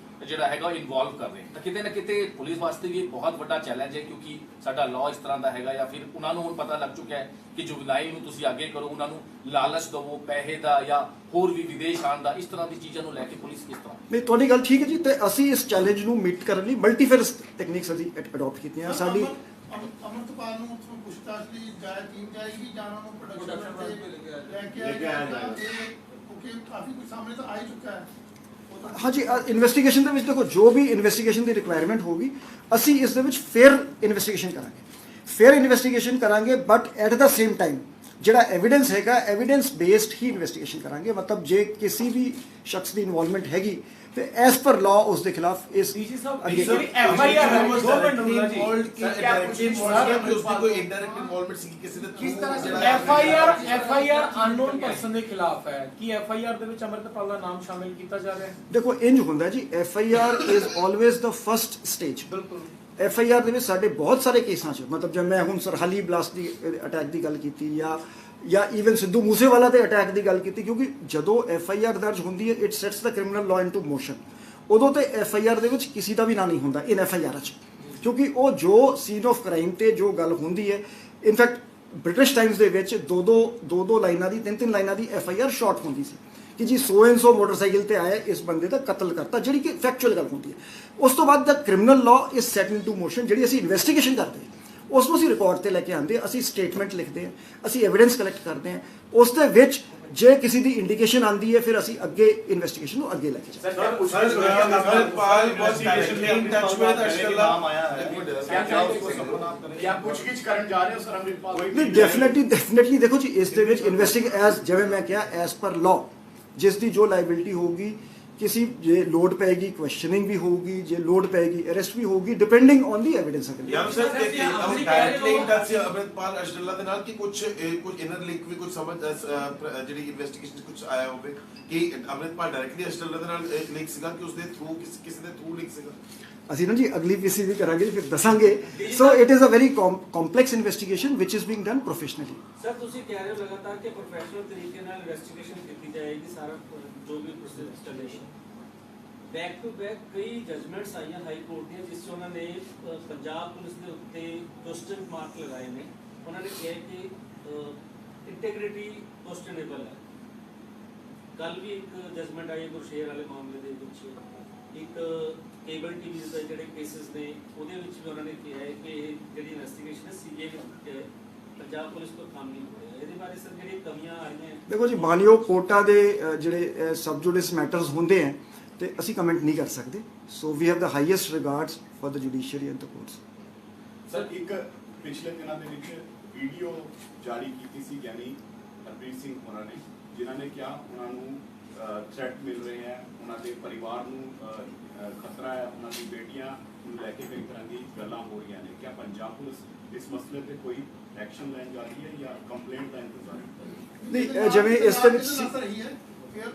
ਜਿਹੜਾ ਹੈਗਾ ਇਨਵੋਲਵ ਕਰ ਰਹੇ ਤਾਂ ਕਿਤੇ ਨਾ ਕਿਤੇ ਪੁਲਿਸ ਵਾਸਤੇ ਵੀ ਬਹੁਤ ਵੱਡਾ ਚੈਲੰਜ ਹੈ, ਕਿਉਂਕਿ ਸਾਡਾ ਲਾਅ ਇਸ ਤਰ੍ਹਾਂ ਦਾ ਹੈਗਾ। ਜਾਂ ਫਿਰ ਉਹਨਾਂ ਨੂੰ ਹੁਣ ਪਤਾ ਲੱਗ ਚੁੱਕਿਆ ਹੈ ਕਿ ਜੁਵਨਾਈਲ ਨੂੰ ਤੁਸੀਂ ਅੱਗੇ ਕਰੋ, ਉਹਨਾਂ ਨੂੰ ਲਾਲਚ ਦਵੋ ਪੈਸੇ ਦਾ ਜਾਂ ਹੋਰ ਵੀ ਵਿਦੇਸ਼ ਆਉਣ ਦਾ, ਇਸ ਤਰ੍ਹਾਂ ਦੀ ਚੀਜ਼ਾਂ ਨੂੰ ਲੈ ਕੇ ਪੁਲਿਸ ਕਿਸ ਤਰ੍ਹਾਂ? ਨਹੀਂ, ਤੁਹਾਡੀ ਗੱਲ ਠੀਕ ਹੈ ਜੀ। ਤੇ ਅਸੀਂ ਇਸ ਚੈਲੰਜ ਨੂੰ ਮੀਟ ਕਰਨ ਲਈ ਮਲਟੀਫੇਸ ਟੈਕਨੀਕਸ ਅਸੀਂ ਅਡਾਪਟ ਕੀਤੀਆਂ। ਸਾਡੀ ਅਮਰਤਪਾਲ ਨੂੰ ਉੱਥੋਂ ਪੁੱਛਤਾਛ ਲਈ ਟੀਮ ਜਾਏਗੀ ਜਾਂ ਉਹਨਾਂ ਨੂੰ ਪ੍ਰੋਡਕਸ਼ਨ ਤੇ ਲੈ ਕੇ ਆਇਆ ਕਿਉਂਕਿ ਕਾਫੀ ਕੁਝ ਸਾਹਮਣੇ ਤਾਂ ਆ ਹੀ ਚੁੱਕਾ ਹੈ। ਹਾਂਜੀ, ਇਨਵੈਸਟੀਗੇਸ਼ਨ ਦੇ ਵਿੱਚ ਦੇਖੋ ਜੋ ਵੀ ਇਨਵੈਸਟੀਗੇਸ਼ਨ ਦੀ ਰਿਕੁਆਇਰਮੈਂਟ ਹੋਗੀ ਅਸੀਂ ਇਸ ਦੇ ਵਿੱਚ ਫੇਅਰ ਇਨਵੈਸਟੀਗੇਸ਼ਨ ਕਰਾਂਗੇ। But at the same time ਜਿਹੜਾ ਐਵੀਡੈਂਸ ਹੈਗਾ ਐਵੀਡੈਂਸ ਬੇਸਡ ਹੀ ਇਨਵੈਸਟੀਗੇਸ਼ਨ ਕਰਾਂਗੇ। ਮਤਲਬ ਜੇ ਕਿਸੇ ਵੀ ਸ਼ਖਸ ਦੀ ਇਨਵੋਲਵਮੈਂਟ ਹੈਗੀ ਤੇ ਐਸ ਪਰ ਲਾਅ ਉਸ ਦੇ ਖਿਲਾਫ ਇਸ ਡੀਜੀ ਸਾਹਿਬ ਐਫਆਈਆਰ ਹੈ ਗਵਰਨਮੈਂਟ ਨੂੰ ਜੀ ਕੋਈ ਇਨਡਾਇਰੈਕਟ ਇਨਵੋਲਵਮੈਂਟ ਸੀ ਕਿਸੇ ਦੇ ਕਿਸ ਤਰ੍ਹਾਂ ਐਫਆਈਆਰ ਅਨਨੋਨ ਪਰਸਨ ਦੇ ਖਿਲਾਫ ਹੈ ਕਿ ਐਫਆਈਆਰ ਦੇ ਵਿੱਚ ਅਮਰਿਤਪਾਲ ਦਾ ਨਾਮ ਸ਼ਾਮਿਲ ਕੀਤਾ ਜਾ ਰਿਹਾ ਹੈ? ਦੇਖੋ ਇੰਜ ਹੁੰਦਾ ਜੀ, FIR is always the first stage. ਬਿਲਕੁਲ। ਐਫਆਈਆਰ ਦੇ ਵਿੱਚ ਸਾਡੇ ਬਹੁਤ ਸਾਰੇ ਕੇਸਾਂ 'ਚ ਮਤਲਬ ਜੇ ਮੈਂ ਹੁਣ ਸਰਹਾਲੀ ਬਲਾਸਟ ਦੀ ਅਟੈਕ ਦੀ ਗੱਲ ਕੀਤੀ ਜਾਂ ਈਵਨ ਸਿੱਧੂ ਮੂਸੇਵਾਲਾ ਦੇ ਅਟੈਕ ਦੀ ਗੱਲ ਕੀਤੀ, ਕਿਉਂਕਿ ਜਦੋਂ ਐਫਆਈਆਰ ਦਰਜ ਹੁੰਦੀ ਹੈ it sets the criminal law into motion. ਉਦੋਂ ਤੇ ਐਫਆਈਆਰ ਦੇ ਵਿੱਚ ਕਿਸੇ ਦਾ ਵੀ ਨਾਂ ਨਹੀਂ ਹੁੰਦਾ ਇਨ ਐਫਆਈਆਰ 'ਚ, ਕਿਉਂਕਿ ਉਹ ਜੋ ਸੀਨ ਆਫ ਕ੍ਰਾਈਮ ਤੇ ਜੋ ਗੱਲ ਹੁੰਦੀ ਹੈ। ਇਨਫੈਕਟ ਬ੍ਰਿਟਿਸ਼ ਟਾਈਮਸ ਦੇ ਵਿੱਚ ਦੋ ਲਾਈਨਾਂ ਦੀ 3 ਲਾਈਨਾਂ ਦੀ ਐਫਆਈਆਰ ਸ਼ਾਰਟ ਹੁੰਦੀ ਸੀ ਕਿ ਜੀ ਸੋ ਐਂਡ ਸੋ ਮੋਟਰਸਾਈਕਲ ਤੇ ਆਇਆ, ਇਸ ਬੰਦੇ ਦਾ ਕਤਲ ਕਰਤਾ, ਜਿਹੜੀ ਕਿ ਫੈਕਚੁਅਲ ਗੱਲ ਹੁੰਦੀ ਹੈ। ਉਸ ਤੋਂ ਬਾਅਦ ਦਾ criminal law is set into motion. ਜਿਹੜੀ ਅਸੀਂ ਇਨਵੈਸਟੀਗੇਸ਼ਨ ਕਰਦੇ ਹਾਂ ਉਸ ਨੂੰ ਅਸੀਂ ਰਿਕਾਰਡ ਤੇ ਲੈ ਕੇ ਆਉਂਦੇ ਹਾਂ, ਅਸੀਂ ਸਟੇਟਮੈਂਟ ਲਿਖਦੇ ਹਾਂ, ਅਸੀਂ ਐਵੀਡੈਂਸ ਕਲੈਕਟ ਕਰਦੇ ਹਾਂ। ਉਸ ਦੇ ਵਿੱਚ ਜੇ ਕਿਸੇ ਦੀ ਇੰਡੀਕੇਸ਼ਨ ਆਉਂਦੀ ਹੈ ਫਿਰ ਅਸੀਂ ਅੱਗੇ ਇਨਵੈਸਟੀਗੇਸ਼ਨ ਨੂੰ ਅੱਗੇ ਲੈ ਕੇ ਜਾਂਦੇ ਹਾਂ। ਅਮਰਿਤਪਾਲ ਵਾਸ ਸੀਰੀਅਸਲੀ ਇਨ ਟੱਚ ਵਿਦ ਅਸ਼ਕਲਾ। क्या पूछगिछ ਕਰਨ ਜਾ ਰਹੇ ਹੋ ਸਰ ਅਮਰਿਤਪਾਲ? ਨਹੀਂ, ਡੈਫੀਨਿਟਲੀ ਦੇਖੋ ਜੀ ਇਸ ਦੇ ਵਿੱਚ ਇਨਵੈਸਟਿਗੇਟ ਐਜ਼ ਜਿਵੇਂ ਮੈਂ ਕਿਹਾ ਐਜ਼ ਪਰ ਲਾਅ ਜਿਸ ਦੀ ਜੋ ਲਾਇਬਿਲਿਟੀ ਹੋਊਗੀ किसी जे लोड पेगी क्वेश्चनिंग भी होगी, जे लोड पेगी अरेस्ट भी होगी, डिपेंडिंग ऑन दी एविडेंस। ਯਾਰ ਸਰ ਡਾਇਰੈਕਟਲੀ ਇੰਟਰਸ ਅਮਰਿਤਪਾਲ ਅਸ਼ਦੁੱਲਾ ਦੇ ਨਾਲ ਕਿ ਕੁਝ ਇਨਰ ਲਿੰਕ ਵੀ ਕੁਝ ਸਮਝ ਜਿਹੜੀ ਇਨਵੈਸਟੀਗੇਸ਼ਨ ਕੁਝ ਆਇਆ ਹੋਵੇ ਕਿ ਅਮਰਿਤਪਾਲ ਡਾਇਰੈਕਟਲੀ ਅਸ਼ਦੁੱਲਾ ਦੇ ਨਾਲ ਲਿੰਕ ਸੀਗਾ ਕਿ ਉਸਦੇ ਥਰੂ ਕਿਸੇ ਦੇ ਥਰੂ ਲਿੰਕ ਸੀਗਾ। ਅਸੀਂ ਨਾ ਜੀ ਅਗਲੀ ਪੀਸੀ ਵੀ ਕਰਾਂਗੇ ਫਿਰ ਦੱਸਾਂਗੇ। So it is a very complex investigation which is being done professionally. Sir ਤੁਸੀਂ ਕਹਿ ਰਹੇ ਹੋ ਲਗਾਤਾਰ ਕਿ ਪ੍ਰੋਫੈਸ਼ਨਲ ਤਰੀਕੇ ਨਾਲ ਇਨਵੈਸਟੀਗੇਸ਼ਨ ਕੀਤੀ ਜਾਏਗੀ, ਸਾਰਾ ਜੋ ਵੀ ਇੰਸਟਾਲੇਸ਼ਨ ਬੈਕ ਟੂ ਬੈਕ ਕਈ ਜਜਮੈਂਟਸ ਆਈਆਂ ਹਾਈ ਕੋਰਟ ਦੀਆਂ ਜਿਸ 'ਚ ਉਹਨਾਂ ਨੇ ਪੰਜਾਬ ਪੁਲਿਸ ਦੇ ਉੱਤੇ ਕੁਐਸਚਨ ਮਾਰਕ ਲਗਾਏ ਨੇ। ਉਹਨਾਂ ਨੇ ਕਿਹਾ ਕਿ ਇੰਟੈਗ੍ਰਿਟੀ ਕੁਐਸਚਨੇਬਲ ਹੈ। ਕੱਲ ਵੀ ਇੱਕ ਜਜਮੈਂਟ ਆਈ ਗੁਰਸ਼ੇਰ ਵਾਲੇ ਮਾਮਲੇ ਦੇ ਵਿੱਚ, ਇੱਕ ਕੇਬਲ ਟੀਵੀ ਦੇ ਜਿਹੜੇ ਕੇਸਿਸ ਨੇ ਉਹਦੇ ਵਿੱਚ ਵੀ ਉਹਨਾਂ ਨੇ ਕਿਹਾ ਹੈ ਕਿ ਇਹ ਜਿਹੜੀ ਇਨਵੈਸਟੀਗੇਸ਼ਨ ਹੈ ਸੀਬੀਆਈ ਪੰਜਾਬ ਪੁਲਿਸ ਕੋਲ ਕੰਮ ਨਹੀਂ ਹੋ ਰਿਹਾ। ਇਹਦੇ ਬਾਰੇ ਸਰ ਜਿਹੜੀ ਕਮੀਆਂ ਆ ਰਹੀਆਂ। ਦੇਖੋ ਜੀ ਮਾਨਯੋਗ ਕੋਰਟਾਂ ਦੇ ਜਿਹੜੇ ਸਬ ਜੁਡਿਸ ਮੈਟਰਸ ਹੁੰਦੇ ਹੈ ਤੇ ਅਸੀਂ ਕਮੈਂਟ ਨਹੀਂ ਕਰ ਸਕਦੇ। So we have the highest regards for the judiciary and the courts. Sir ਇੱਕ ਪਿਛਲੇ ਦਿਨਾਂ ਦੇ ਵਿੱਚ ਵੀਡੀਓ ਜਾਰੀ ਕੀਤੀ ਸੀ ਗਿਆਨੀ ਹਰਪ੍ਰੀਤ ਸਿੰਘ ਹੋਰਾਂ ਨੇ, ਜਿਨ੍ਹਾਂ ਨੇ ਕਿਹਾ ਉਹਨਾਂ ਨੂੰ ਥ੍ਰੈਟ ਮਿਲ ਰਹੇ ਹੈ, ਉਹਨਾਂ ਦੇ ਪਰਿਵਾਰ ਨੂੰ ਖਤਰਾ ਹੈ, ਉਹਨਾਂ ਦੀ ਬੇਟੀਆਂ ਨੂੰ ਲੈ ਕੇ ਕਈ ਤਰ੍ਹਾਂ ਦੀ ਗੱਲਾਂ ਹੋ ਰਹੀਆਂ ਨੇ। ਕਿਆ ਪੰਜਾਬ ਪੁਲਿਸ ਇਸ ਮਸਲੇ ਤੇ ਕੋਈ ਐਕਸ਼ਨ ਲੈਣ ਜਾ ਰਹੀ ਹੈ ਜਾਂ ਕੰਪਲੇਂਟ ਦਾ ਇੰਤਜ਼ਾਰ? ਨਹੀਂ ਜਿਵੇਂ ਇਸ ਦੇ ਵਿੱਚ ਸਹੀ ਹੈ। ਫਿਰ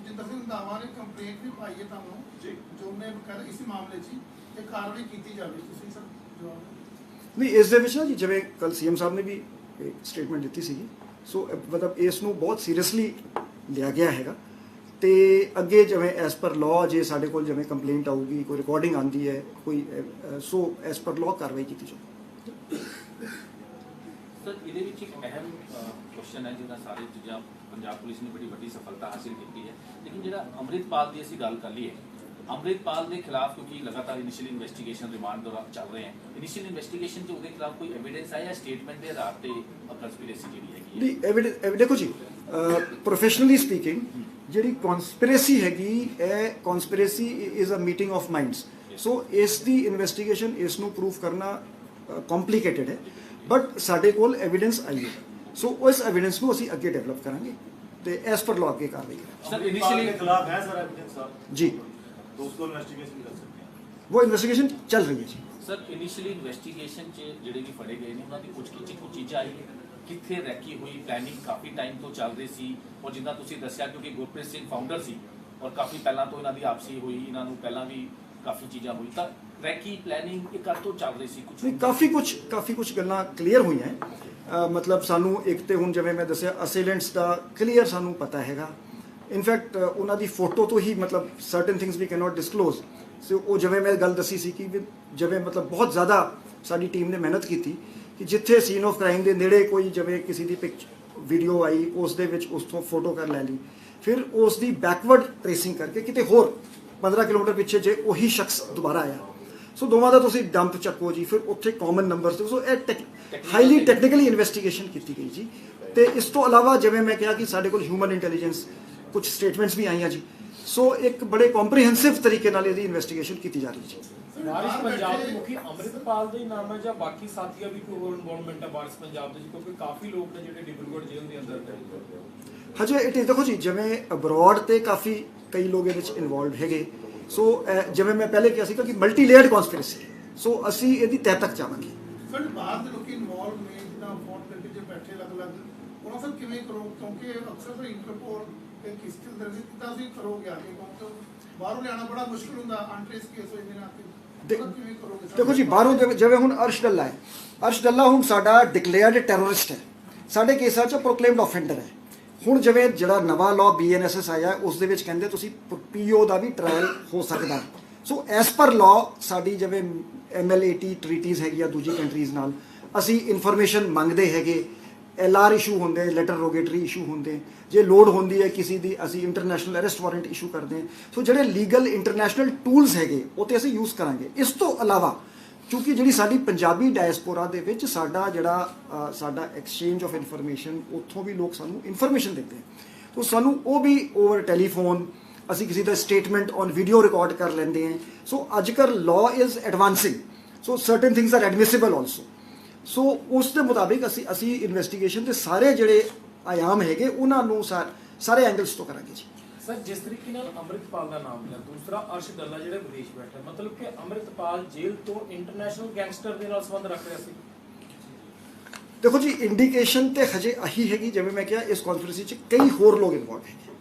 ਜਿੱਦਾਂ ਸਿੰਘ ਦਾਵਾ ਨੇ ਕੰਪਲੇਂਟ ਵੀ ਪਾਈ ਹੈ ਤੁਹਾਨੂੰ ਜੀ, ਜੋ ਨੇ ਕਰ ਇਸ ਮਾਮਲੇ 'ਚ ਤੇ ਕਾਰਵਾਈ ਕੀਤੀ ਜਾਵੇ। ਤੁਸੀਂ ਸਰ ਜਵਾਬ ਨਹੀਂ ਇਸ ਦੇ ਵਿੱਚ ਨਾ ਜੀ ਜਿਵੇਂ ਕੱਲ ਸੀਐਮ ਸਾਹਿਬ ਨੇ ਵੀ ਸਟੇਟਮੈਂਟ ਦਿੱਤੀ ਸੀਗੀ। ਸੋ ਮਤਲਬ ਇਸ ਨੂੰ ਬਹੁਤ ਸੀਰੀਅਸਲੀ ਲਿਆ ਗਿਆ ਹੈਗਾ ਤੇ ਅੱਗੇ ਜਿਵੇਂ ਐਸ ਪਰ ਲਾਅ ਜੇ ਸਾਡੇ ਕੋਲ ਜਿਵੇਂ ਕੰਪਲੇਂਟ ਆਊਗੀ, ਕੋਈ ਰਿਕਾਰਡਿੰਗ ਆਉਂਦੀ ਹੈ ਕੋਈ, ਸੋ ਐਸ ਪਰ ਲਾਅ ਕਾਰਵਾਈ ਕੀਤੀ ਜਾਊਗੀ। ਸਰ ਇਹਦੇ ਵਿੱਚ ਇੱਕ ਅਹਿਮ ਕੁਐਸਚਨ ਹੈ ਜਿਹਦਾ ਸਾਰੇ ਚੀਜ਼ਾਂ ਪੰਜਾਬ ਪੁਲਿਸ ਨੇ ਬੜੀ ਵੱਡੀ ਸਫਲਤਾ ਹਾਸਿਲ ਕੀਤੀ ਹੈ, ਲੇਕਿਨ ਜਿਹੜਾ ਅੰਮ੍ਰਿਤਪਾਲ ਦੀ ਅਸੀਂ ਗੱਲ ਕਰ ਲਈਏ, ਅੰਮ੍ਰਿਤਪਾਲ ਦੇ ਖਿਲਾਫ ਕਿਉਂਕਿ ਲਗਾਤਾਰ ਇਨੀਸ਼ੀਅਲ ਇਨਵੈਸਟੀਗੇਸ਼ਨ ਰਿਮਾਂਡ ਦੌਰਾਨ ਚੱਲ ਰਹੇ ਹਨ, ਇਨੀਸ਼ੀਅਲ ਇਨਵੈਸਟੀਗੇਸ਼ਨ 'ਚ ਉਹਦੇ ਖਿਲਾਫ ਕੋਈ ਐਵੀਡੈਂਸ ਆਇਆ ਸਟੇਟਮੈਂਟ ਦੇ ਆਧਾਰ ਤੇ ਕੰਸਪੀਰੇਸੀ ਜਿਹੜੀ ਹੈਗੀ ਨਹੀਂ ਐਵੀਡੈਂਸ ਦੇਖੋ ਜੀ ਪ੍ਰੋਫੈਸ਼ਨਲੀ ਸਪੀਕਿੰਗ ਜਿਹੜੀ ਕਨਸਪੀਰੇਸੀ ਹੈਗੀ ਇਹ conspiracy is a meeting of minds. So ਇਸ ਦੀ ਇਨਵੈਸਟੀਗੇਸ਼ਨ ਇਸ ਨੂੰ ਪ੍ਰੂਫ ਕਰਨਾ ਕੰਪਲਿਕੇਟਡ ਹੈ, ਬਟ ਸਾਡੇ ਕੋਲ ਐਵੀਡੈਂਸ ਆਈ ਹੈ। ਸੋ ਉਸ ਐਵੀਡੈਂਸ ਨੂੰ ਅਸੀਂ ਅੱਗੇ ਡਿਵੈਲਪ ਕਰਾਂਗੇ ਤੇ ਐਸ ਪਰ ਲਾਅ ਅੱਗੇ ਕਾਰਵਾਈ ਕਰਾਂਗੇ। ਸਰ ਇਨੀਸ਼ੀਅਲੀ खिलाफ है सर एविडेंस साहब जी तो उसको इन्वेस्टिगेशन कर सकते हैं। वो इन्वेस्टिगेशन चल रही है जी। ਸਰ ਇਨੀਸ਼ੀਅਲੀ ਇਨਵੈਸਟੀਗੇਸ਼ਨ 'ਚ ਜਿਹੜੇ ਵੀ ਫੜੇ ਗਏ ਨੇ ਉਹਨਾਂ ਦੀ ਕੁਝ ਚੀਜ਼ਾਂ ਆਈ ਕਿੱਥੇ ਰੈਕੀ ਹੋਈ, ਪਲੈਨਿੰਗ ਕਾਫੀ ਟਾਈਮ ਤੋਂ ਚੱਲ ਰਹੀ ਸੀ ਔਰ ਜਿੱਦਾਂ ਤੁਸੀਂ ਦੱਸਿਆ ਕਿਉਂਕਿ ਗੁਰਪ੍ਰੀਤ ਸਿੰਘ ਫਾਊਂਡਰ ਸੀ ਔਰ ਕਾਫੀ ਪਹਿਲਾਂ ਤੋਂ ਇਹਨਾਂ ਦੀ ਆਪਸੀ ਹੋਈ, ਇਹਨਾਂ ਨੂੰ ਪਹਿਲਾਂ ਵੀ ਕਾਫੀ ਚੀਜ਼ਾਂ ਹੋਈ, ਤਾਂ ਰੈਕੀ ਪਲੈਨਿੰਗ ਇਹ ਕਦ ਤੋਂ ਚੱਲ ਰਹੀ ਸੀ? ਨਹੀਂ ਕਾਫੀ ਕੁਝ ਗੱਲਾਂ ਕਲੀਅਰ ਹੋਈਆਂ ਹੈ। ਮਤਲਬ ਸਾਨੂੰ ਇੱਕ ਤੇ ਹੁਣ ਜਿਵੇਂ ਮੈਂ ਦੱਸਿਆ ਅਸੇਲੈਂਟਸ ਦਾ ਕਲੀਅਰ ਸਾਨੂੰ ਪਤਾ ਹੈਗਾ। ਇਨਫੈਕਟ ਉਹਨਾਂ ਦੀ ਫੋਟੋ ਤੋਂ ਹੀ ਮਤਲਬ ਸਰਟਨ ਥਿੰਗਸ ਵੀ ਕੈਨੋਟ ਡਿਸਕਲੋਜ਼। ਸੋ ਉਹ ਜਿਵੇਂ ਮੈਂ ਗੱਲ ਦੱਸੀ ਸੀ ਕਿ ਜਿਵੇਂ ਮਤਲਬ ਬਹੁਤ ਜ਼ਿਆਦਾ ਸਾਡੀ ਟੀਮ ਨੇ ਮਿਹਨਤ ਕੀਤੀ ਕਿ ਜਿੱਥੇ ਸੀਨ ਆਫ ਕ੍ਰਾਈਮ ਦੇ ਨੇੜੇ ਕੋਈ ਜਿਵੇਂ ਕਿਸੇ ਦੀ ਵੀਡੀਓ ਆਈ ਉਸ ਦੇ ਵਿੱਚ ਉਸ ਤੋਂ ਫੋਟੋ ਕਰ ਲੈ ਲਈ, ਫਿਰ ਉਸ ਦੀ ਬੈਕਵਰਡ ਟ੍ਰੇਸਿੰਗ ਕਰਕੇ ਕਿਤੇ ਹੋਰ 15 ਕਿਲੋਮੀਟਰ ਪਿੱਛੇ ਜੇ ਉਹੀ ਸ਼ਖਸ ਦੁਬਾਰਾ ਆਇਆ, ਸੋ ਦੋਵਾਂ ਦਾ ਤੁਸੀਂ ਡੰਪ ਚੱਕੋ ਜੀ, ਫਿਰ ਉੱਥੇ ਕਾਮਨ ਨੰਬਰਸ ਤੇ। ਸੋ ਇਹ ਹਾਈਲੀ ਟੈਕਨੀਕਲੀ ਇਨਵੈਸਟੀਗੇਸ਼ਨ ਕੀਤੀ ਗਈ ਜੀ। ਤੇ ਇਸ ਤੋਂ ਇਲਾਵਾ ਜਿਵੇਂ ਮੈਂ ਕਿਹਾ ਕਿ ਸਾਡੇ ਕੋਲ ਹਿਊਮਨ ਇੰਟੈਲੀਜੈਂਸ ਕੁਝ ਸਟੇਟਮੈਂਟਸ ਵੀ ਆਈਆਂ ਜੀ। ਸੋ ਇੱਕ ਬੜੇ ਕੰਪਰੀਹੈਂਸਿਵ ਤਰੀਕੇ ਨਾਲ ਇਹਦੀ ਇਨਵੈਸਟੀਗੇਸ਼ਨ ਕੀਤੀ ਜਾ ਰਹੀ ਹੈ ਜੀ। ਵਾਰਿਸ ਪੰਜਾਬ ਦੇ ਮੁਖੀ ਅੰਮ੍ਰਿਤਪਾਲ ਦਾ ਹੀ ਨਾਮ ਹੈ ਜਾਂ ਬਾਕੀ ਸਾਥੀਆਂ ਵੀ ਕੋਈ ਇਨਵੋਲਵਮੈਂਟ ਹੈ ਵਾਰਿਸ ਪੰਜਾਬ ਦੇ, ਕਿਉਂਕਿ ਕਾਫੀ ਲੋਕ ਨੇ ਜਿਹੜੇ ਡਿਬਰੂਗੜ੍ਹ ਜੇਲ੍ਹ ਦੇ ਅੰਦਰ ਨੇ। ਹਜੇ ਇਟ ਇਜ਼ ਦੇਖੋ ਜੀ ਜਿਵੇਂ ਅਬਰੋਡ ਤੇ ਕਾਫੀ ਕਈ ਲੋਕ ਇਹਦੇ ਵਿੱਚ ਇਨਵੋਲਵਡ ਹੈਗੇ। ਸੋ ਜਿਵੇਂ ਮੈਂ ਪਹਿਲੇ ਕਿਹਾ ਸੀ ਕਿ ਮਲਟੀ ਲੇਅਰਡ ਕਨਸਪੀਰੇਸੀ, ਸੋ ਅਸੀਂ ਇਹਦੀ ਤਹਿ ਤੱਕ ਜਾਵਾਂਗੇ। ਫਿਰ ਬਾਹਰ ਦੇ ਲੋਕੀ ਇਨਵੋਲਵ ਨੇ ਜਿੱਦਾਂ ਫੋਨ ਕਰਕੇ ਜੇ ਬੈਠੇ ਅਲੱਗ-ਅਲੱਗ ਉਹਨਾਂ ਸਭ ਕਿਵੇਂ ਕਰੋ, ਕਿਉਂਕਿ ਅਕਸਰ ਤਾਂ ਇੰਟਰਪੋਲ ਤੇ ਕਿਸ ਤਰ੍ਹਾਂ ਦੀ ਕਿਤਾ ਤੁਸੀਂ ਕਰੋਗੇ ਆ ਕੇ, ਕਿਉਂਕਿ ਬਾਹਰੋਂ ਲਿਆਉਣਾ ਬੜਾ ਮੁਸ਼ਕਿਲ ਹੁੰਦਾ, ਅਨਟ੍ਰੇਸ ਕੇਸ ਹੋਏ ਨੇ ਨਾ ਕੇ ਕਿਵੇਂ ਕਰੋਗੇ? ਦੇਖੋ ਜੀ ਬਾਹਰੋਂ ਜਿਵੇਂ ਹੁਣ ਅਰਸ਼ ਡੱਲਾ ਹੈ, ਅਰਸ਼ ਡੱਲਾ ਹੁਣ ਸਾਡਾ ਡਿਕਲੇਅਰਡ ਟੈਰਰਿਸਟ ਹੈ, ਸਾਡੇ ਕੇਸਾਂ 'ਚ ਪ੍ਰੋਕਲੇਮਡ ਆਫੈਂਡਰ ਹੈ। ਹੁਣ ਜਿਵੇਂ ਜਿਹੜਾ ਨਵਾਂ ਲਾਅ BNSS ਆਇਆ ਉਸ ਦੇ ਵਿੱਚ ਕਹਿੰਦੇ ਤੁਸੀਂ PO ਦਾ ਵੀ ਟ੍ਰਾਇਲ ਹੋ ਸਕਦਾ। ਸੋ ਐਸ ਪਰ ਲਾਅ ਸਾਡੀ ਜਿਵੇਂ ML80 ਟ੍ਰੀਟੀਜ਼ ਹੈਗੀਆਂ ਦੂਜੀ ਕੰਟਰੀਜ਼ ਨਾਲ, ਅਸੀਂ ਇਨਫੋਰਮੇਸ਼ਨ ਮੰਗਦੇ ਹੈਗੇ, LR ਇਸ਼ੂ ਹੁੰਦੇ, ਲੈਟਰ ਰੋਗੇਟਰੀ ਇਸ਼ੂ ਹੁੰਦੇ, ਜੇ ਲੋੜ ਹੁੰਦੀ ਹੈ ਕਿਸੇ ਦੀ ਅਸੀਂ ਇੰਟਰਨੈਸ਼ਨਲ ਅਰੈਸਟ ਵਾਰੰਟ ਇਸ਼ੂ ਕਰਦੇ ਹਾਂ। ਸੋ ਜਿਹੜੇ ਲੀਗਲ ਇੰਟਰਨੈਸ਼ਨਲ ਟੂਲਸ ਹੈਗੇ ਉਹ ਤੇ ਅਸੀਂ ਯੂਜ਼ ਕਰਾਂਗੇ। ਇਸ ਤੋਂ ਇਲਾਵਾ ਕਿਉਂਕਿ ਜਿਹੜੀ ਸਾਡੀ ਪੰਜਾਬੀ ਡਾਇਸਪੋਰਾ ਦੇ ਵਿੱਚ ਸਾਡਾ ਐਕਸਚੇਂਜ ਆਫ ਇਨਫੋਰਮੇਸ਼ਨ, ਉੱਥੋਂ ਵੀ ਲੋਕ ਸਾਨੂੰ ਇਨਫੋਰਮੇਸ਼ਨ ਦਿੰਦੇ, ਸੋ ਸਾਨੂੰ ਉਹ ਵੀ ਓਵਰ ਟੈਲੀਫੋਨ ਅਸੀਂ ਕਿਸੇ ਦਾ ਸਟੇਟਮੈਂਟ ਔਨ ਵੀਡੀਓ ਰਿਕਾਰਡ ਕਰ ਲੈਂਦੇ ਹਾਂ। ਸੋ ਅੱਜ ਕੱਲ੍ਹ law is advancing, so certain things are admissible also. So ਉਸ ਦੇ ਮੁਤਾਬਿਕ ਅਸੀਂ ਇਨਵੈਸਟੀਗੇਸ਼ਨ ਦੇ ਸਾਰੇ ਜਿਹੜੇ ਆਯਾਮ ਹੈਗੇ ਉਹਨਾਂ ਨੂੰ ਸਾਰੇ ਐਂਗਲਸ ਤੋਂ ਕਰਾਂਗੇ ਜੀ। ਸਰ ਜਿਸ ਤਰੀਕੇ ਨਾਲ ਅੰਮ੍ਰਿਤਪਾਲ ਦਾ ਨਾਮ ਲਿਆ, ਦੂਸਰਾ ਅਰਸ਼ ਡੱਲਾ ਜਿਹੜੇ ਵਿਦੇਸ਼ ਬੈਠੇ, ਮਤਲਬ ਕਿ ਅੰਮ੍ਰਿਤਪਾਲ ਜੇਲ੍ਹ ਤੋਂ ਇੰਟਰਨੈਸ਼ਨਲ ਗੈਂਗਸਟਰ ਦੇ ਨਾਲ ਸੰਬੰਧ ਰੱਖ ਰਿਹਾ ਸੀ। ਦੇਖੋ ਜੀ, ਇੰਡੀਕੇਸ਼ਨ ਤੇ ਹਜੇ ਆਹੀ ਹੈਗੀ, ਜਿਵੇਂ ਮੈਂ ਕਿਹਾ ਇਸ ਕਨਸਪੀਰੇਸੀ 'ਚ ਕਈ ਹੋਰ ਲੋਕ ਇਨਵੋਲਵ ਹੈਗੇ।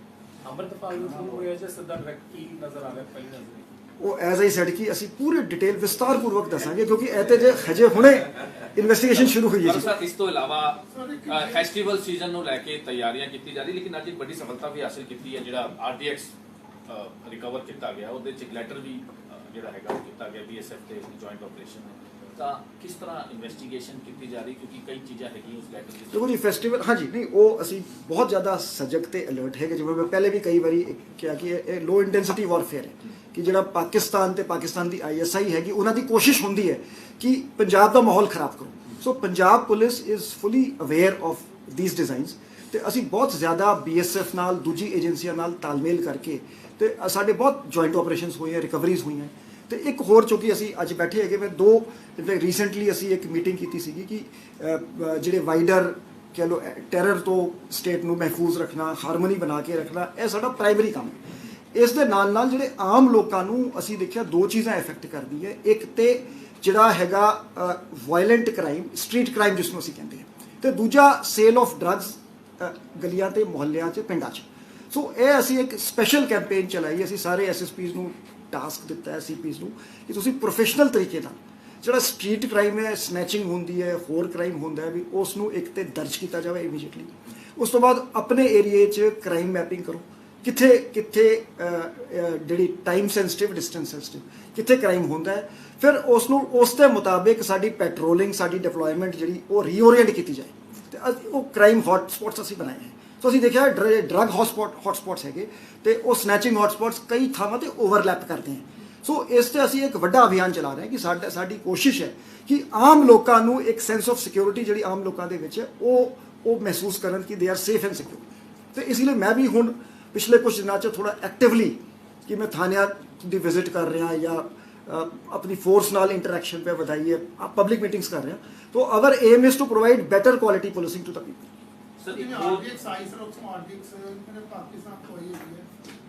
ਅੰਮ੍ਰਿਤਪਾਲ ਨੂੰ ਥਰੂ ਹੋਇਆ ਜਾਂ ਸਿੱਧਾ ਡਾਇਰੈਕਟ ਕੀ ਨਜ਼ਰ ਆ ਰਿਹਾ ਪਹਿਲੀ ਨਜ਼ਰ? ਉਹ ਐਜ਼ ਆਈ ਸੈਡ ਕਿ ਅਸੀਂ ਪੂਰੇ ਡਿਟੇਲ ਵਿਸਤਾਰਪੂਰਵਕ ਦੱਸਾਂਗੇ, ਕਿਉਂਕਿ ਇਹ ਤੇ ਜੇ ਹਜੇ ਹੁਣੇ ਇਨਵੈਸਟੀਗੇਸ਼ਨ ਸ਼ੁਰੂ ਹੋਈ ਹੈ ਪਰ ਜੀ। ਸਰ ਇਸ ਤੋਂ ਇਲਾਵਾ ਫੈਸਟੀਵਲ ਸੀਜ਼ਨ ਨੂੰ ਲੈ ਕੇ ਤਿਆਰੀਆਂ ਕੀਤੀ ਜਾ ਰਹੀ, ਲੇਕਿਨ ਅੱਜ ਇੱਕ ਵੱਡੀ ਸਫਲਤਾ ਵੀ ਹਾਸਿਲ ਕੀਤੀ ਹੈ। ਜਿਹੜਾ RTX ਰਿਕਵਰ ਕੀਤਾ ਗਿਆ, ਉਹਦੇ ਚ ਇੱਕ ਲੈਟਰ ਵੀ ਜਿਹੜਾ ਹੈਗਾ ਉਹ ਕੀਤਾ ਗਿਆ BSF ਤੇ ਜੁਆਇੰਟ ਆਪਰੇਸ਼ਨ ਨੇ। ਤਾਂ ਕਿਸ ਤਰ੍ਹਾਂ ਇਨਵੈਸਟੀਗੇਸ਼ਨ ਕੀਤੀ ਜਾ ਰਹੀ, ਕਿਉਂਕਿ ਕਈ ਚੀਜ਼ਾਂ ਹੈਗੀਆਂ ਉਸ ਲੈਟਰ ਵਿੱਚ। ਦੇਖੋ ਜੀ, ਫੈਸਟੀਵਲ ਹਾਂਜੀ ਨਹੀਂ, ਉਹ ਅਸੀਂ ਬਹੁਤ ਜ਼ਿਆਦਾ ਸਜਗ ਤੇ ਅਲਰਟ ਹੈਗੇ। ਜਿਵੇਂ ਮੈਂ ਪਹਿਲੇ ਵੀ ਕਈ ਵਾਰੀ ਕਿਹਾ ਕਿ ਇਹ ਲੋ ਇੰਟੈਂਸਿਟੀ ਵਾਰਫੇਅਰ ਹੈ, ਕਿ ਜਿਹੜਾ ਪਾਕਿਸਤਾਨ ਤੇ ਪਾਕਿਸਤਾਨ ਦੀ ISI ਹੈਗੀ, ਉਹਨਾਂ ਦੀ ਕੋਸ਼ਿਸ਼ ਹੁੰਦੀ ਹੈ ਕਿ ਪੰਜਾਬ ਦਾ ਮਾਹੌਲ ਖਰਾਬ ਕਰੋ। So Punjab police is fully aware of these designs, ਤੇ ਅਸੀਂ ਬਹੁਤ ਜ਼ਿਆਦਾ BSF ਨਾਲ, ਦੂਜੀ ਏਜੰਸੀਆਂ ਨਾਲ ਤਾਲਮੇਲ ਕਰਕੇ ਤੇ ਸਾਡੇ ਬਹੁਤ ਜੁਆਇੰਟ ਆਪਰੇਸ਼ਨਸ ਹੋਏ, ਰਿਕਵਰੀਜ਼ ਹੋਈਆਂ। ਤੇ ਇੱਕ ਹੋਰ ਚੁੱਕੀ ਅਸੀਂ ਅੱਜ ਬੈਠੇ ਹੈਗੇ, ਮੈਂ ਦੋ ਰੀਸੈਂਟਲੀ ਅਸੀਂ ਇੱਕ ਮੀਟਿੰਗ ਕੀਤੀ ਸੀਗੀ ਕਿ ਜਿਹੜੇ ਵਾਈਡਰ ਕਹਿ ਲਓ ਟੈਰਰ ਤੋਂ ਸਟੇਟ ਨੂੰ ਮਹਿਫੂਜ਼ ਰੱਖਣਾ, ਹਾਰਮੋਨੀ ਬਣਾ ਕੇ ਰੱਖਣਾ, ਇਹ ਸਾਡਾ ਪ੍ਰਾਇਮਰੀ ਕੰਮ ਹੈ। ਇਸ ਦੇ ਨਾਲ ਨਾਲ ਜਿਹੜੇ ਆਮ ਲੋਕਾਂ ਨੂੰ ਅਸੀਂ ਦੇਖਿਆ ਦੋ ਚੀਜ਼ਾਂ ਇਫੈਕਟ ਕਰਦੀ ਹੈ। ਇੱਕ ਤੇ ਜਿਹੜਾ ਹੈਗਾ ਵਾਇਲੈਂਟ ਕ੍ਰਾਈਮ, ਸਟਰੀਟ ਕ੍ਰਾਈਮ ਜਿਸ ਨੂੰ ਅਸੀਂ ਕਹਿੰਦੇ ਹਾਂ, ਤੇ ਦੂਜਾ ਸੇਲ ਆਫ ਡਰੱਗਸ ਗਲੀਆਂ ਤੇ ਮੁਹੱਲਿਆਂ 'ਚ, ਪਿੰਡਾਂ 'ਚ। ਸੋ ਇਹ ਅਸੀਂ ਇੱਕ ਸਪੈਸ਼ਲ ਕੈਂਪੇਨ ਚਲਾਈ। ਅਸੀਂ ਸਾਰੇ SSPs ਨੂੰ ਟਾਸਕ ਦਿੱਤਾ ਹੈ, CPs ਨੂੰ, ਕਿ ਤੁਸੀਂ ਪ੍ਰੋਫੈਸ਼ਨਲ ਤਰੀਕੇ ਨਾਲ ਜਿਹੜਾ ਸਟਰੀਟ ਕ੍ਰਾਈਮ ਹੈ, ਸਨੈਚਿੰਗ ਹੁੰਦੀ ਹੈ, ਹੋਰ ਕ੍ਰਾਈਮ ਹੁੰਦਾ ਹੈ, ਵੀ ਉਸ ਨੂੰ ਇੱਕ ਤੇ ਦਰਜ ਕੀਤਾ ਜਾਵੇ ਇਮੀਡੀਏਟਲੀ। ਉਸ ਤੋਂ ਬਾਅਦ ਆਪਣੇ ਏਰੀਏ 'ਚ ਕ੍ਰਾਈਮ ਮੈਪਿੰਗ ਕਰੋ, ਕਿੱਥੇ ਕਿੱਥੇ ਜਿਹੜੀ ਟਾਈਮ ਸੈਂਸਿਟਿਵ, ਡਿਸਟੈਂਸ ਸੈਂਸਿਟਿਵ ਕਿੱਥੇ ਕ੍ਰਾਈਮ ਹੁੰਦਾ ਹੈ, ਫਿਰ ਉਸ ਨੂੰ ਉਸ ਦੇ ਮੁਤਾਬਿਕ ਸਾਡੀ ਪੈਟਰੋਲਿੰਗ, ਸਾਡੀ ਡਿਪਲੋਇਮੈਂਟ ਜਿਹੜੀ ਉਹ ਰੀਓਰੀਐਂਟ ਕੀਤੀ ਜਾਏ। ਤੇ ਉਹ ਕ੍ਰਾਈਮ ਹੌਟ ਸਪੌਟਸ ਅਸੀਂ ਬਣਾਏ ਹੈ। ਸੋ ਅਸੀਂ ਦੇਖਿਆ ਡਰੱਗ ਹੌਟ ਸਪੌਟਸ ਹੈਗੇ, ਤੇ ਉਹ ਸਨੈਚਿੰਗ ਹੌਟ ਸਪੌਟਸ ਕਈ ਥਾਵਾਂ ਤੇ ਓਵਰਲੈਪ ਕਰਦੇ ਹਨ। ਸੋ ਇਸ ਤੇ ਅਸੀਂ ਇੱਕ ਵੱਡਾ ਅਭਿਆਨ ਚਲਾ ਰਹੇ ਹਾਂ ਕਿ ਸਾਡੀ ਕੋਸ਼ਿਸ਼ ਹੈ ਕਿ ਆਮ ਲੋਕਾਂ ਨੂੰ ਇੱਕ ਸੈਂਸ ਆਫ ਸਿਕਿਉਰਿਟੀ ਜਿਹੜੀ ਆਮ ਲੋਕਾਂ ਦੇ ਵਿੱਚ ਹੈ ਉਹ ਮਹਿਸੂਸ ਕਰਨ ਕਿ they are safe and secure. ਤੇ ਇਸ ਲਈ ਮੈਂ ਵੀ ਹੁਣ ਪਿਛਲੇ ਕੁਝ ਦਿਨਾਂ 'ਚ ਥੋੜਾ ਐਕਟਿਵਲੀ ਕਿ ਮੈਂ ਥਾਣਿਆਂ ਦੀ ਵਿਜ਼ਿਟ ਕਰ ਰਿਹਾ ਜਾਂ ਆਪਣੀ ਫੋਰਸ ਨਾਲ ਇੰਟਰੈਕਸ਼ਨ पे ਵਧਾਈ ਹੈ, ਪਬਲਿਕ ਮੀਟਿੰਗਸ ਕਰ ਰਿਹਾ। तो our aim is to provide better quality policing to the people. Sir जिਵੇਂ RDX ਆਈ ਸਰ ਉੱਥੋਂ RDX ਮੇਰੇ ਪਾਕਿਸਤਾਨ ਤੋਂ ਆਈ ਹੋਈ ਹੈ,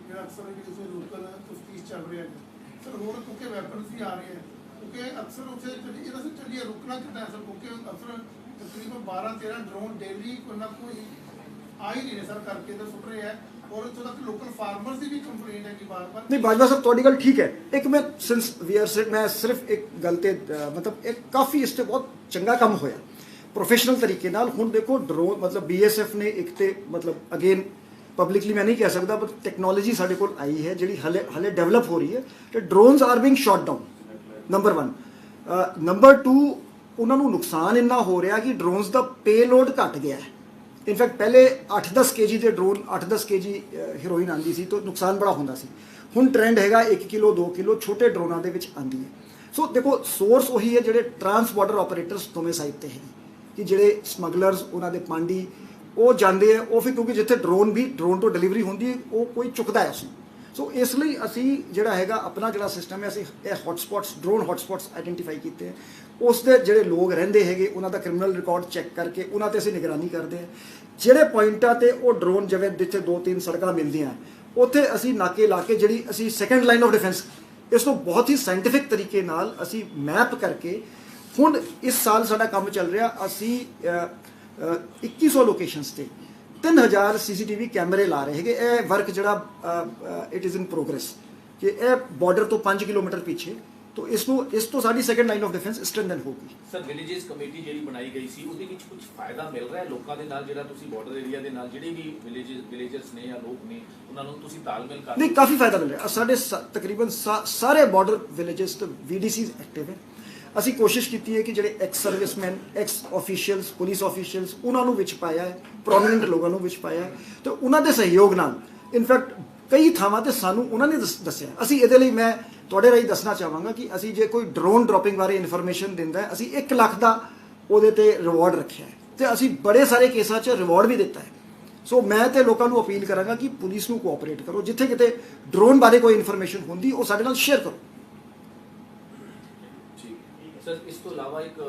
ਜਿਹੜਾ ਅਕਸਰ ਕਿਸੇ ਲੋਕਲ ਤਫਤੀਸ਼ ਚੱਲ ਰਿਹਾ ਹੈ ਸਰ। ਹੋਰ ਕਿਉਂਕਿ ਵੈਪਨਸ ਵੀ ਆ ਰਹੇ ਹੈ, ਕਿਉਂਕਿ ਅਕਸਰ ਉੱਥੇ ਇਹਦਾ ਸਰ ਚੱਲੀਏ ਰੁਕਣਾ ਕਿੱਦਾਂ ਹੈ ਸਰ, ਕਿਉਂਕਿ ਅਕਸਰ ਤਕਰੀਬਨ 12-13 ਡਰੋਨ ਡੇਲੀ ਕੋਈ ਨਾ ਕੋਈ ਆ ਹੀ ਨਹੀਂ ਰਹੇ ਸਰ, ਕਰਕੇ ਤਾਂ ਸੁੱਟ ਰਹੇ ਹੈ। ਔਰ ਇੱਥੋਂ ਤੱਕ ਲੋਕਲ ਫਾਰਮਰਸ ਦੀ ਵੀ ਕੰਪਲੇਂਟ ਹੈ ਕਿ ਬਾਰ-ਬਾਰ ਨਹੀਂ ਬਾਜਵਾ ਸਾਹਿਬ ਤੁਹਾਡੀ ਗੱਲ ਠੀਕ ਹੈ। ਇੱਕ ਮੈਂ ਸਿੰਸ ਵੀ ਆਰ ਸੈਡ ਮੈਂ ਸਿਰਫ ਇੱਕ ਗੱਲ ਤੇ ਮਤਲਬ ਇੱਕ ਕਾਫੀ ਇਸ ਤੇ ਬਹੁਤ ਚੰਗਾ ਕੰਮ ਹੋਇਆ ਪ੍ਰੋਫੈਸ਼ਨਲ ਤਰੀਕੇ ਨਾਲ। ਹੁਣ ਦੇਖੋ ਡਰੋਨ ਮਤਲਬ BSF ਨੇ ਇੱਕ ਤੇ ਮਤਲਬ ਅਗੇਨ ਪਬਲਿਕਲੀ ਮੈਂ ਨਹੀਂ ਕਹਿ ਸਕਦਾ, ਬਟ ਟੈਕਨੋਲੋਜੀ ਸਾਡੇ ਕੋਲ ਆਈ ਹੈ ਜਿਹੜੀ ਹਲੇ ਡਿਵੈਲਪ ਹੋ ਰਹੀ ਹੈ, ਤੇ drones R being shot down, number 1। Number 2 ਉਹਨਾਂ ਨੂੰ ਨੁਕਸਾਨ ਇੰਨਾ ਹੋ ਰਿਹਾ ਕਿ ਡਰੋਨਸ ਦਾ ਪੇਲੋਡ ਘਟ ਗਿਆ ਹੈ। ਇਨਫੈਕਟ ਪਹਿਲੇ 8-10 kg ਦੇ ਡਰੋਨ 8-10 kg ਹੀਰੋਇਨ ਆਉਂਦੀ ਸੀ ਤਾਂ ਨੁਕਸਾਨ ਬੜਾ ਹੁੰਦਾ ਸੀ। ਹੁਣ ਟ੍ਰੈਂਡ ਹੈਗਾ 1 ਕਿਲੋ 2 ਕਿਲੋ ਛੋਟੇ ਡਰੋਨਾਂ ਦੇ ਵਿੱਚ ਆਉਂਦੀ ਹੈ। ਸੋ ਦੇਖੋ ਸੋਰਸ ਉਹੀ ਹੈ ਜਿਹੜੇ ਟਰਾਂਸ ਬਾਰਡਰ ਆਪਰੇਟਰਸ ਦੋਵੇਂ ਸਾਈਡ ਤੇ ਹੈ ਕਿ ਜਿਹੜੇ ਸਮਗਲਰਸ ਉਹਨਾਂ ਦੇ ਪਾਂਡੀ ਉਹ ਜਾਂਦੇ ਆ, ਉਹ ਫਿਰ ਕਿਉਂਕਿ ਜਿੱਥੇ ਡਰੋਨ ਤੋਂ ਡਿਲੀਵਰੀ ਹੁੰਦੀ ਹੈ ਉਹ ਕੋਈ ਚੁੱਕਦਾ ਹੈ ਉਸਨੂੰ। ਸੋ ਇਸ ਲਈ ਅਸੀਂ ਜਿਹੜਾ ਹੈਗਾ ਆਪਣਾ ਜਿਹੜਾ ਸਿਸਟਮ ਹੈ, ਅਸੀਂ ਇਹ ਹੌਟਸਪੌਟਸ ਡਰੋਨ ਹੌਟਸਪੌਟਸ ਆਈਡੈਂਟੀਫਾਈ ਕੀਤੇ। ਉਸ ਦੇ ਜਿਹੜੇ ਲੋਕ ਰਹਿੰਦੇ ਹੈਗੇ ਉਹਨਾਂ ਦਾ ਕ੍ਰਿਮੀਨਲ ਰਿਕਾਰਡ ਚੈੱਕ ਕਰਕੇ ਉਹਨਾਂ ਤੇ ਅਸੀਂ ਨਿਗਰਾਨੀ ਕਰਦੇ ਹਾਂ। ਜਿਹੜੇ ਪੁਆਇੰਟਾਂ ਤੇ ਉਹ ਡਰੋਨ ਜਿਵੇਂ ਜਿੱਥੇ 2-3 ਸੜਕਾਂ ਮਿਲਦੀਆਂ ਉੱਥੇ ਅਸੀਂ ਨਾਕੇ ਲਾ ਕੇ ਜਿਹੜੀ ਅਸੀਂ ਸੈਕੰਡ ਲਾਈਨ ਆਫ ਡਿਫੈਂਸ ਇਸ ਨੂੰ ਬਹੁਤ ਹੀ ਸਾਇੰਟੀਫਿਕ ਤਰੀਕੇ ਨਾਲ ਅਸੀਂ ਮੈਪ ਕਰਕੇ ਹੁਣ ਇਸ ਸਾਲ ਸਾਡਾ ਕੰਮ ਚੱਲ ਰਿਹਾ। ਅਸੀਂ 2100 ਲੋਕੇਸ਼ਨਸ ਤੇ 3000 CCTV ਕੈਮਰੇ ਲਾ ਰਹੇ ਹੈਗੇ। ਇਹ ਵਰਕ ਜਿਹੜਾ ਇਟ ਇਜ਼ ਇਨ ਪ੍ਰੋਗਰੈਸ ਕਿ ਇਹ ਬਾਰਡਰ ਤੋਂ 5 ਕਿਲੋਮੀਟਰ ਪਿੱਛੇ तो ਇਸ ਤੋਂ ਸਾਡੀ second line of defence strengthen ਹੋਊਗੀ। ਸਰ ਵਿਲੇजेस ਕਮੇਟੀ ਜਿਹੜੀ ਬਣਾਈ ਗਈ ਸੀ ਉਹਦੇ ਵਿੱਚ ਕੁਝ ਫਾਇਦਾ ਮਿਲ ਰਿਹਾ ਹੈ ਲੋਕਾਂ ਦੇ ਨਾਲ, ਜਿਹੜਾ ਤੁਸੀਂ ਬਾਰਡਰ ਏਰੀਆ ਦੇ ਨਾਲ ਜਿਹੜੇ ਵੀ ਵਿਲੇਜਰਸ ਨੇ ਜਾਂ ਲੋਕ ਨੇ ਉਹਨਾਂ ਨੂੰ ਤੁਸੀਂ ਤਾਲਮੇਲ ਕਰ? ਨਹੀਂ ਕਾਫੀ ਫਾਇਦਾ ਮਿਲ ਰਿਹਾ। ਸਾਡੇ ਤਕਰੀਬਨ ਸਾਰੇ ਬਾਰਡਰ ਵਿਲੇजेस ਤੇ VDCs ਐਕਟਿਵ ਹੈ। ਅਸੀਂ ਕੋਸ਼ਿਸ਼ ਕੀਤੀ ਹੈ ਕਿ ਜਿਹੜੇ ex servicemen, ex officials, police officials ਉਹਨਾਂ ਨੂੰ ਵਿੱਚ ਪਾਇਆ ਹੈ, ਪ੍ਰੋਮਿਨੈਂਟ ਲੋਕਾਂ ਨੂੰ ਵਿੱਚ ਪਾਇਆ ਹੈ, ਤੇ ਉਹਨਾਂ ਦੇ ਸਹਿਯੋਗ ਨਾਲ ਇਨਫੈਕਟ ਕਈ ਥਾਵਾਂ ਤੇ ਸਾਨੂੰ ਉਹਨਾਂ ਨੇ ਦੱਸਿਆ। ਅਸੀਂ ਇਹਦੇ ਲਈ ਮੈਂ ਤੁਹਾਡੇ ਰਾਹੀਂ ਦੱਸਣਾ ਚਾਹਾਂਗਾ ਕਿ ਅਸੀਂ ਜੇ ਕੋਈ ਡਰੋਨ ਡ੍ਰੌਪਿੰਗ ਬਾਰੇ ਇਨਫੋਰਮੇਸ਼ਨ ਦਿੰਦਾ ਹੈ, ਅਸੀਂ 1 ਲੱਖ ਦਾ ਉਹਦੇ ਤੇ ਰਿਵਾਰਡ ਰੱਖਿਆ ਹੈ, ਤੇ ਅਸੀਂ ਬੜੇ ਸਾਰੇ ਕੇਸਾਂ 'ਚ ਰਿਵਾਰਡ ਵੀ ਦਿੱਤਾ ਹੈ। ਸੋ ਮੈਂ ਤੇ ਲੋਕਾਂ ਨੂੰ ਅਪੀਲ ਕਰਾਂਗਾ ਕਿ ਪੁਲਿਸ ਨੂੰ ਕੋਆਪਰੇਟ ਕਰੋ, ਜਿੱਥੇ ਕਿਤੇ ਡਰੋਨ ਬਾਰੇ ਕੋਈ ਇਨਫੋਰਮੇਸ਼ਨ ਹੁੰਦੀ ਉਹ ਸਾਡੇ ਨਾਲ ਸ਼ੇਅਰ ਕਰੋ। ਠੀਕ ਸਰ, ਇਸ ਤੋਂ ਇਲਾਵਾ ਇੱਕ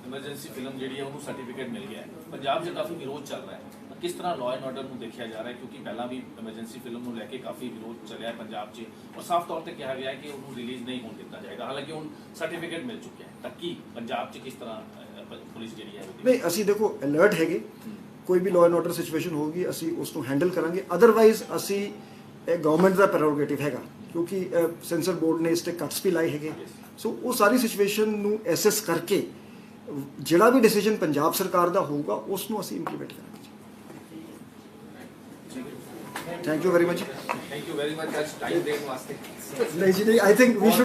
ਐਮਰਜੈਂਸੀ ਫਿਲਮ ਜਿਹੜੀ ਹੈ ਉਹਨੂੰ ਸਰਟੀਫਿਕੇਟ ਮਿਲ ਗਿਆ ਹੈ। ਪੰਜਾਬ 'ਚ ਕਾਫੀ ਵਿਰੋਧ ਚੱਲ ਰਿਹਾ ਹੈ ਕਿਸ ਤਰ੍ਹਾਂ ਲਾਅ ਐਂਡ ਆਰਡਰ ਨੂੰ ਦੇਖਿਆ ਜਾ ਰਿਹਾ ਹੈ, ਕਿਉਂਕਿ ਪਹਿਲਾਂ ਵੀ ਐਮਰਜੈਂਸੀ ਫਿਲਮ ਨੂੰ ਲੈ ਕੇ ਕਾਫੀ ਵਿਰੋਧ ਚੱਲਿਆ ਹੈ ਪੰਜਾਬ 'ਚ ਔਰ ਸਾਫ਼ ਤੌਰ ਤੇ ਕਿਹਾ ਗਿਆ ਹੈ ਕਿ ਉਹਨੂੰ ਰਿਲੀਜ਼ ਨਹੀਂ ਹੋਣ ਦਿੱਤਾ ਜਾਏਗਾ, ਹਾਲਾਂਕਿ ਹੁਣ ਸਰਟੀਫਿਕੇਟ ਮਿਲ ਚੁੱਕਿਆ ਹੈ। ਤਾਂ ਕੀ ਪੰਜਾਬ 'ਚ ਕਿਸ ਤਰ੍ਹਾਂ ਪੁਲਿਸ ਜਿਹੜੀ ਹੈ ਨਹੀਂ ਅਸੀਂ ਦੇਖੋ ਅਲਰਟ ਹੈਗੇ, ਕੋਈ ਵੀ ਲਾਅ ਐਂਡ ਆਰਡਰ ਸਿਚੁਏਸ਼ਨ ਹੋਊਗੀ ਅਸੀਂ ਉਸ ਨੂੰ ਹੈਂਡਲ ਕਰਾਂਗੇ। ਅਦਰਵਾਈਜ਼ ਅਸੀਂ ਇਹ ਗਵਰਨਮੈਂਟ ਦਾ ਪ੍ਰੈਰੋਗੇਟਿਵ ਹੈਗਾ, ਕਿਉਂਕਿ ਸੈਂਸਰ ਬੋਰਡ ਨੇ ਇਸ ਤੇ ਕੱਟਸ ਵੀ ਲਾਏ ਹੈਗੇ। ਸੋ ਉਹ ਸਾਰੀ ਸਿਚੁਏਸ਼ਨ ਨੂੰ ਐਸੈਸ ਕਰਕੇ ਜਿਹੜਾ ਵੀ ਡਿਸੀਜਨ ਪੰਜਾਬ ਸਰਕਾਰ ਦਾ ਹੋਊਗਾ ਉਸ ਨੂੰ ਅਸੀਂ ਇੰਪਲੀਮੈਂਟ ਕਰਾਂਗੇ। Thank you very much. Thank you very much ਅੱਜ ਟਾਈਮ ਦੇਣ ਵਾਸਤੇ। ਨਹੀਂ ਜੀ, ਆਈ ਥਿੰਕ ਵੀ